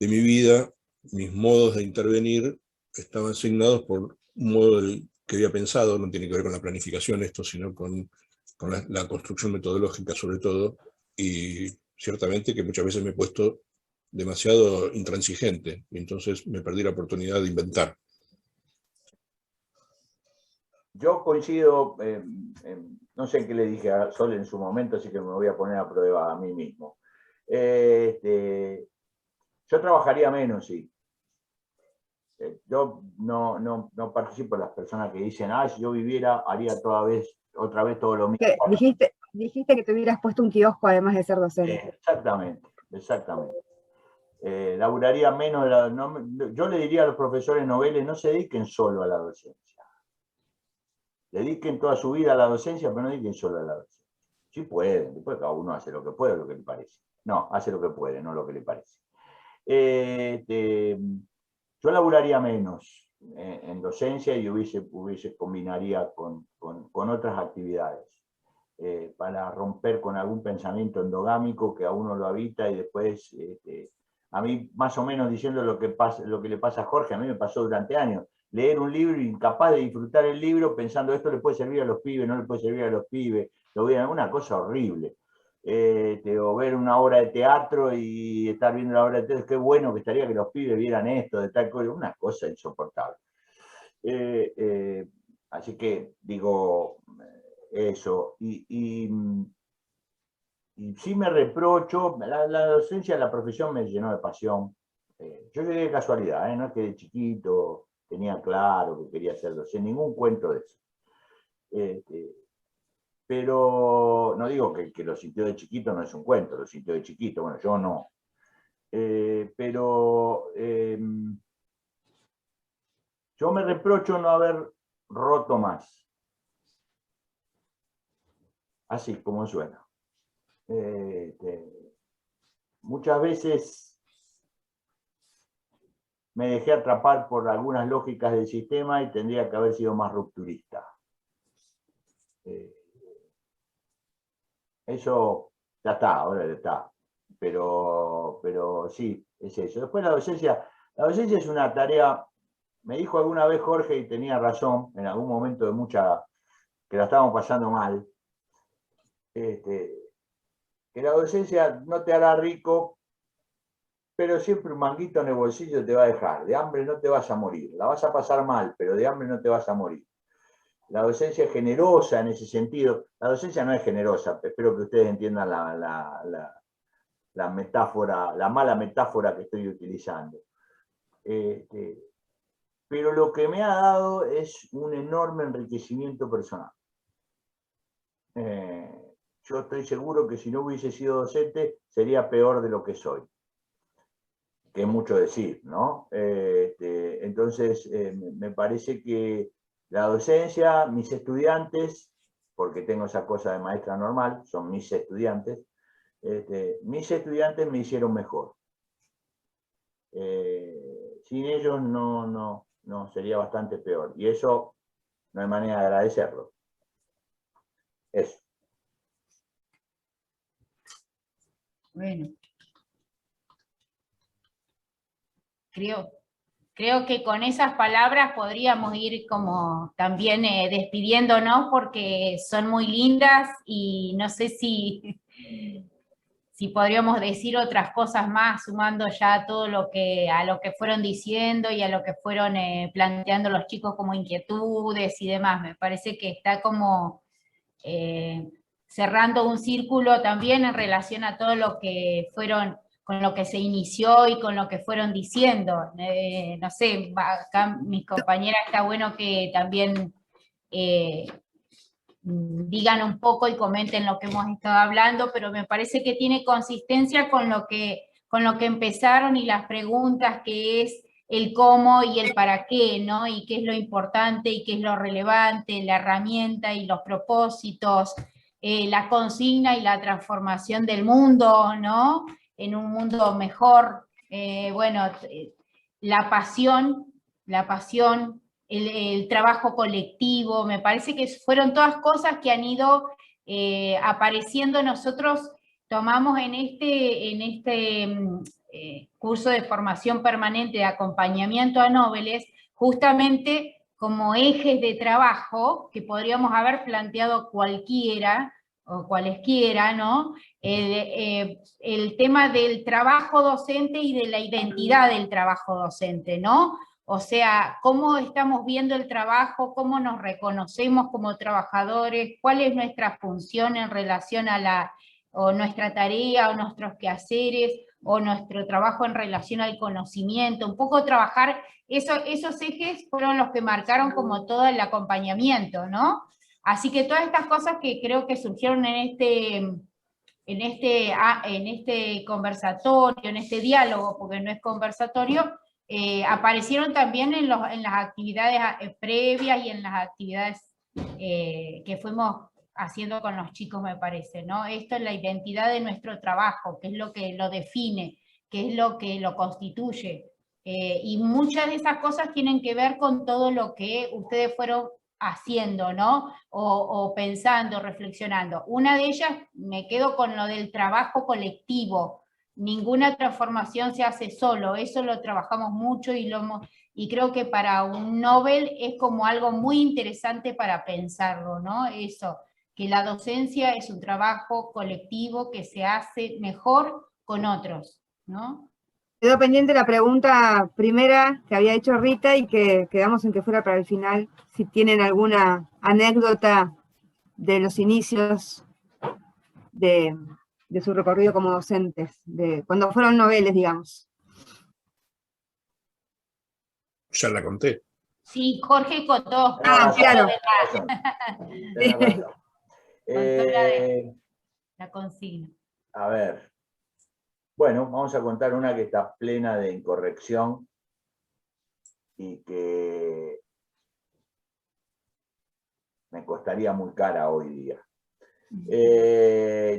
mi vida, mis modos de intervenir estaban asignados por un modo que había pensado, no tiene que ver con la planificación esto, sino con la construcción metodológica sobre todo, y ciertamente que muchas veces me he puesto demasiado intransigente, y entonces me perdí la oportunidad de inventar. Yo coincido, no sé qué le dije a Sol en su momento, así que me voy a poner a prueba a mí mismo. Yo trabajaría menos, sí. Yo no participo en las personas que dicen, si yo viviera, haría otra vez todo lo mismo. Dijiste que te hubieras puesto un kiosco además de ser docente. Exactamente. Laburaría menos, yo le diría a los profesores noveles, no se dediquen solo a la docencia. Dediquen toda su vida a la docencia, pero no dediquen solo a la docencia. Sí pueden, después cada uno hace lo que puede, lo que le parece. No, hace lo que puede, no lo que le parece. Yo laburaría menos en docencia y combinaría con otras actividades para romper con algún pensamiento endogámico que a uno lo habita y después, a mí más o menos diciendo lo que le pasa a Jorge, a mí me pasó durante años, leer un libro incapaz de disfrutar el libro pensando esto le puede servir a los pibes, no le puede servir a los pibes, una cosa horrible. O ver una obra de teatro y estar viendo la obra de teatro, qué bueno que estaría que los pibes vieran esto, de tal cosa, una cosa insoportable. Así que digo eso, y sí me reprocho, la docencia, la profesión me llenó de pasión. Yo llegué de casualidad, no es que de chiquito tenía claro que quería ser docente, ningún cuento de eso. Pero no digo que lo sintió de chiquito, no es un cuento, lo sintió de chiquito, bueno, yo no. Pero yo me reprocho no haber roto más. Así como suena. Muchas veces me dejé atrapar por algunas lógicas del sistema y tendría que haber sido más rupturista. Eso ya está, ahora ya está. Pero sí, es eso. Después la docencia es una tarea, me dijo alguna vez Jorge, y tenía razón, en algún momento que la estábamos pasando mal, que la docencia no te hará rico, pero siempre un manguito en el bolsillo te va a dejar. De hambre no te vas a morir. La vas a pasar mal, pero de hambre no te vas a morir. La docencia es generosa en ese sentido. La docencia no es generosa, espero que ustedes entiendan la metáfora, la mala metáfora que estoy utilizando. Pero lo que me ha dado es un enorme enriquecimiento personal. Yo estoy seguro que si no hubiese sido docente, sería peor de lo que soy. Que es mucho decir, ¿no? Entonces, me parece que la docencia, mis estudiantes, porque tengo esa cosa de maestra normal, son mis estudiantes me hicieron mejor. Sin ellos no sería bastante peor. Y eso no hay manera de agradecerlo. Eso. Bueno. Creo que con esas palabras podríamos ir como también despidiéndonos, porque son muy lindas y no sé si podríamos decir otras cosas más, sumando ya a lo que fueron diciendo y a lo que fueron planteando los chicos como inquietudes y demás. Me parece que está como cerrando un círculo también en relación a todo lo que fueron, con lo que se inició y con lo que fueron diciendo. No sé, acá mis compañeras, está bueno que también digan un poco y comenten lo que hemos estado hablando, pero me parece que tiene consistencia con lo que empezaron y las preguntas, que es el cómo y el para qué, ¿no? Y qué es lo importante y qué es lo relevante, la herramienta y los propósitos, la consigna y la transformación del mundo, ¿no? En un mundo mejor. Bueno, la pasión, el trabajo colectivo, me parece que fueron todas cosas que han ido apareciendo. Nosotros tomamos en este curso de formación permanente de acompañamiento a nobles, justamente como ejes de trabajo que podríamos haber planteado cualquiera o cualesquiera, ¿no? El tema del trabajo docente y de la identidad del trabajo docente, ¿no? O sea, cómo estamos viendo el trabajo, cómo nos reconocemos como trabajadores, cuál es nuestra función en relación a o nuestra tarea, o nuestros quehaceres, o nuestro trabajo en relación al conocimiento. Un poco trabajar, esos ejes fueron los que marcaron como todo el acompañamiento, ¿no? Así que todas estas cosas que creo que surgieron en este conversatorio, en este diálogo, porque no es conversatorio, aparecieron también en las actividades previas y en las actividades que fuimos haciendo con los chicos, me parece, ¿no? Esto es la identidad de nuestro trabajo, que es lo que lo define, que es lo que lo constituye. Y muchas de esas cosas tienen que ver con todo lo que ustedes fueron haciendo, ¿no? O pensando, reflexionando. Una de ellas, me quedo con lo del trabajo colectivo. Ninguna transformación se hace solo, eso lo trabajamos mucho y creo que para un Nobel es como algo muy interesante para pensarlo, ¿no? Eso, que la docencia es un trabajo colectivo que se hace mejor con otros, ¿no? Quedó pendiente la pregunta primera que había hecho Rita y que quedamos en que fuera para el final, si tienen alguna anécdota de los inicios de su recorrido como docentes, de cuando fueron noveles, digamos. Ya la conté. Sí, Jorge contó. Claro. La consigna. A ver. Bueno, vamos a contar una que está plena de incorrección y que me costaría muy cara hoy día.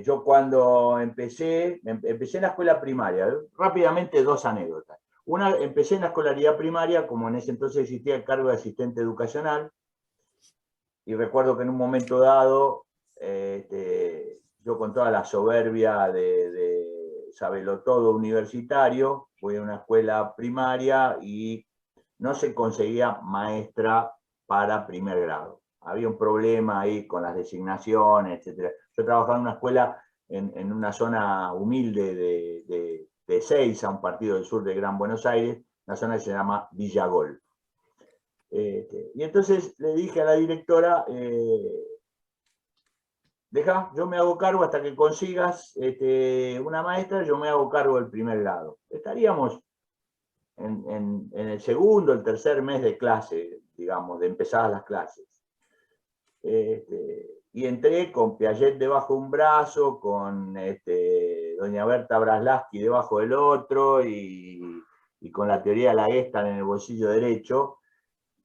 Yo cuando empecé en la escuela primaria, rápidamente dos anécdotas. Una, empecé en la escolaridad primaria, como en ese entonces existía el cargo de asistente educacional, y recuerdo que en un momento dado, yo con toda la soberbia de sabelotodo universitario, fui a una escuela primaria y no se conseguía maestra para primer grado. Había un problema ahí con las designaciones, etc. Yo trabajaba en una escuela en una zona humilde de Ezeiza, un partido del sur de Gran Buenos Aires, una zona que se llama Villagol. Y entonces le dije a la directora, deja, yo me hago cargo hasta que consigas una maestra, yo me hago cargo del primer grado. Estaríamos en el segundo, el tercer mes de clase, digamos, de empezadas las clases. Y entré con Piaget debajo de un brazo, con doña Berta Braslaski debajo del otro, y con la teoría de la Gestalt en el bolsillo derecho,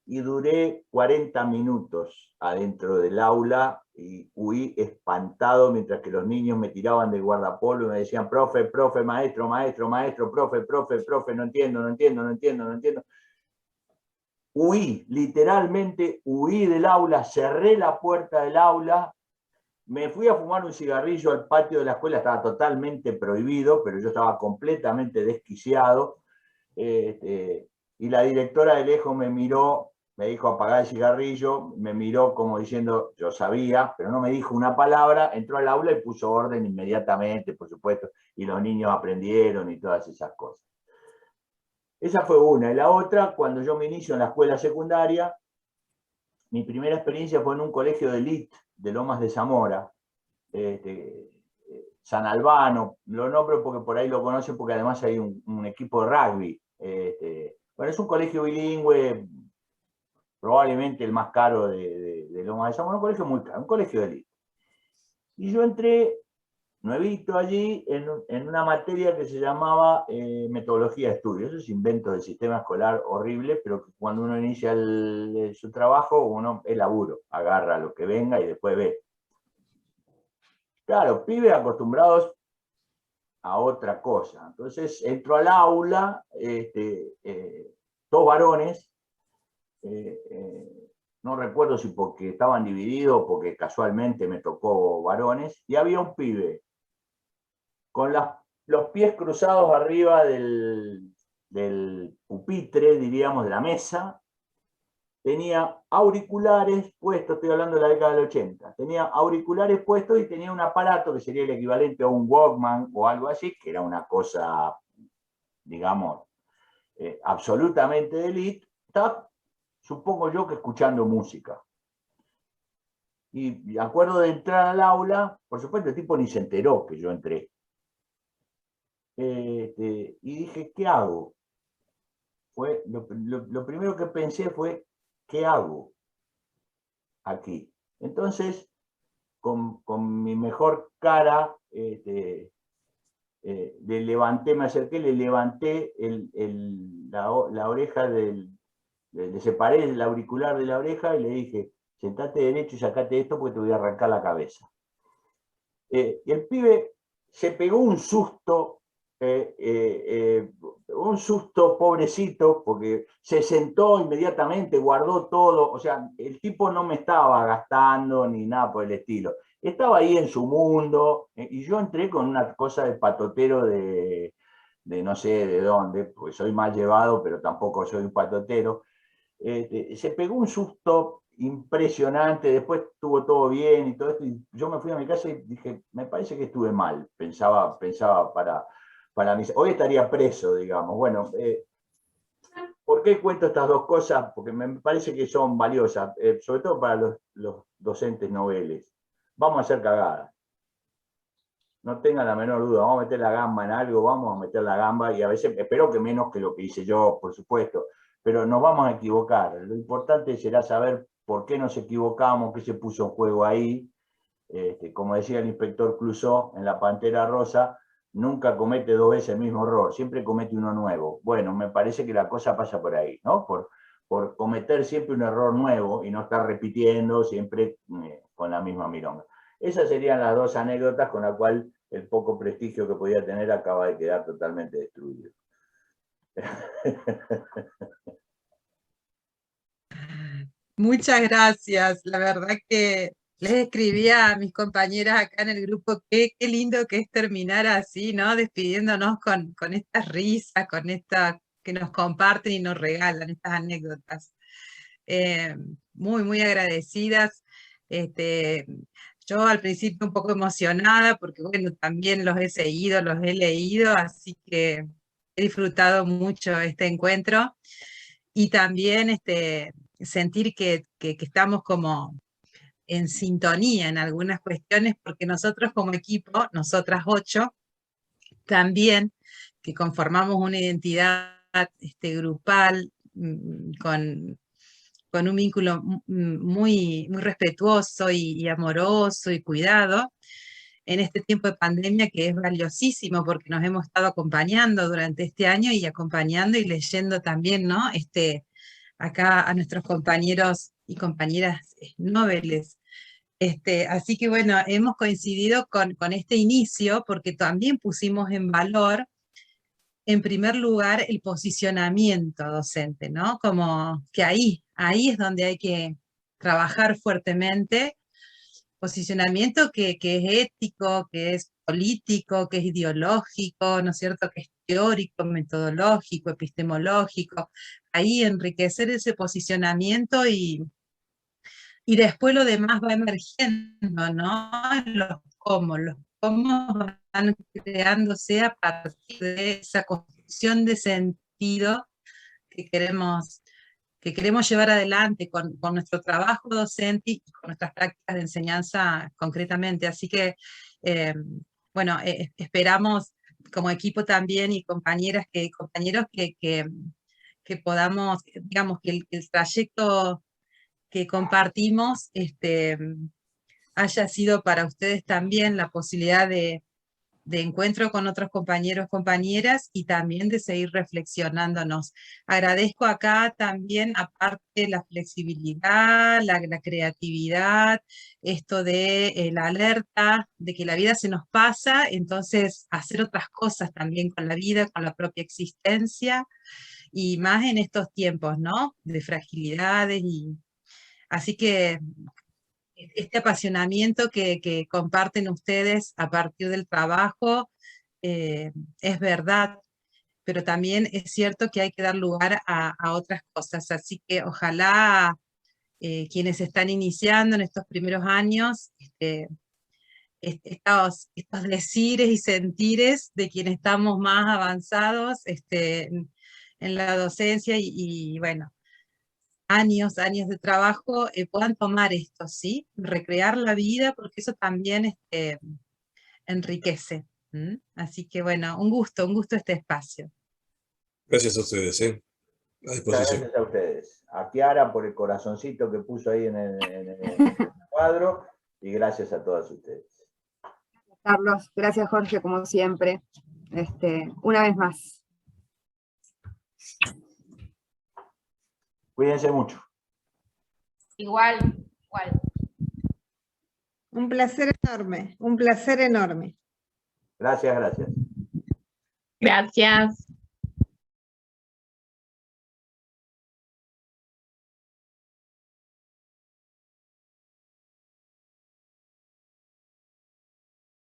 y duré 40 minutos adentro del aula y huí espantado mientras que los niños me tiraban del guardapolvo y me decían, profe, profe, maestro, maestro, maestro, profe, profe, profe, no entiendo, no entiendo, no entiendo, no entiendo. Huí, literalmente huí del aula, cerré la puerta del aula, me fui a fumar un cigarrillo al patio de la escuela, estaba totalmente prohibido, pero yo estaba completamente desquiciado, y la directora de lejos me miró, me dijo apagar el cigarrillo, me miró como diciendo, yo sabía, pero no me dijo una palabra, entró al aula y puso orden inmediatamente, por supuesto, y los niños aprendieron y todas esas cosas. Esa fue una. Y la otra, cuando yo me inicio en la escuela secundaria, mi primera experiencia fue en un colegio de élite de Lomas de Zamora, San Albano, lo nombro porque por ahí lo conocen, porque además hay un equipo de rugby. Bueno, es un colegio bilingüe, probablemente el más caro de Lomas de Zamora, un colegio muy caro, un colegio de élite. Y yo entré nuevito allí en una materia que se llamaba metodología de estudio. Eso es invento del sistema escolar horrible, pero que cuando uno inicia su trabajo, uno es laburo, agarra lo que venga y después ve. Claro, pibes acostumbrados a otra cosa. Entonces entro al aula, dos varones, no recuerdo si porque estaban divididos o porque casualmente me tocó varones, y había un pibe con los pies cruzados arriba del pupitre, diríamos, de la mesa, tenía auriculares puestos, estoy hablando de la década del 80, tenía auriculares puestos y tenía un aparato que sería el equivalente a un Walkman o algo así, que era una cosa, digamos, absolutamente de élite, estaba, supongo yo, que escuchando música. Y acuerdo de entrar al aula, por supuesto el tipo ni se enteró que yo entré. Y dije, ¿qué hago? Lo primero que pensé fue, ¿qué hago aquí? Entonces, con mi mejor cara, le levanté, me acerqué, le levanté la oreja le separé el auricular de la oreja y le dije, sentate derecho y sacate esto porque te voy a arrancar la cabeza. Y el pibe se pegó un susto pobrecito, porque se sentó inmediatamente, guardó todo, o sea, el tipo no me estaba gastando ni nada por el estilo. Estaba ahí en su mundo, y yo entré con una cosa de patotero de no sé de dónde, porque soy mal llevado, pero tampoco soy un patotero. Se pegó un susto impresionante, después estuvo todo bien y todo esto, y yo me fui a mi casa y dije, me parece que estuve mal, pensaba para mí. Hoy estaría preso, digamos. Bueno, ¿por qué cuento estas dos cosas? Porque me parece que son valiosas, sobre todo para los docentes noveles. Vamos a hacer cagadas. No tengan la menor duda, vamos a meter la gamba en algo, vamos a meter la gamba, y a veces, espero que menos que lo que hice yo, por supuesto, pero nos vamos a equivocar. Lo importante será saber por qué nos equivocamos, qué se puso en juego ahí. Como decía el inspector Clouseau en La Pantera Rosa, nunca comete dos veces el mismo error, siempre comete uno nuevo. Bueno, me parece que la cosa pasa por ahí, ¿no? Por cometer siempre un error nuevo y no estar repitiendo siempre con la misma milonga. Esas serían las dos anécdotas con las cuales el poco prestigio que podía tener acaba de quedar totalmente destruido. Muchas gracias. La verdad que les escribía a mis compañeras acá en el grupo qué lindo que es terminar así, ¿no? Despidiéndonos con estas risas, con esta que nos comparten y nos regalan estas anécdotas. Muy agradecidas. Yo al principio un poco emocionada porque, bueno, también los he seguido, los he leído, así que he disfrutado mucho este encuentro. Y también sentir que estamos como en sintonía en algunas cuestiones, porque nosotros como equipo, nosotras 8, también que conformamos una identidad grupal con un vínculo muy respetuoso y amoroso y cuidado, en este tiempo de pandemia que es valiosísimo porque nos hemos estado acompañando durante este año y acompañando y leyendo también, ¿no? Acá a nuestros compañeros y compañeras noveles Así que bueno, hemos coincidido con este inicio porque también pusimos en valor, en primer lugar, el posicionamiento docente, ¿no? Como que ahí es donde hay que trabajar fuertemente. Posicionamiento que es ético, que es político, que es ideológico, ¿no es cierto?, que es teórico, metodológico, epistemológico. Ahí enriquecer ese posicionamiento y después lo demás va emergiendo, ¿no? Los cómo van creándose a partir de esa construcción de sentido que queremos llevar adelante con nuestro trabajo docente y con nuestras prácticas de enseñanza concretamente. Así que, bueno, esperamos como equipo también y compañeros que podamos, digamos, que el trayecto que compartimos haya sido para ustedes también la posibilidad de encuentro con otros compañeros, compañeras, y también de seguir reflexionándonos. Agradezco acá también, aparte, la flexibilidad, la creatividad, esto de la alerta, de que la vida se nos pasa, entonces hacer otras cosas también con la vida, con la propia existencia, y más en estos tiempos, ¿no? De fragilidades, y así que este apasionamiento que comparten ustedes a partir del trabajo es verdad, pero también es cierto que hay que dar lugar a otras cosas. Así que ojalá quienes están iniciando en estos primeros años, estos decires y sentires de quienes estamos más avanzados en la docencia y bueno, años de trabajo, puedan tomar esto, ¿sí? Recrear la vida, porque eso también enriquece. Así que bueno, un gusto este espacio. Gracias a ustedes, a disposición. Gracias a ustedes. A Kiara por el corazoncito que puso ahí en el cuadro, y gracias a todas ustedes. Carlos, gracias Jorge, como siempre. Una vez más. Cuídense mucho. Igual. Un placer enorme, un placer enorme. Gracias. Gracias.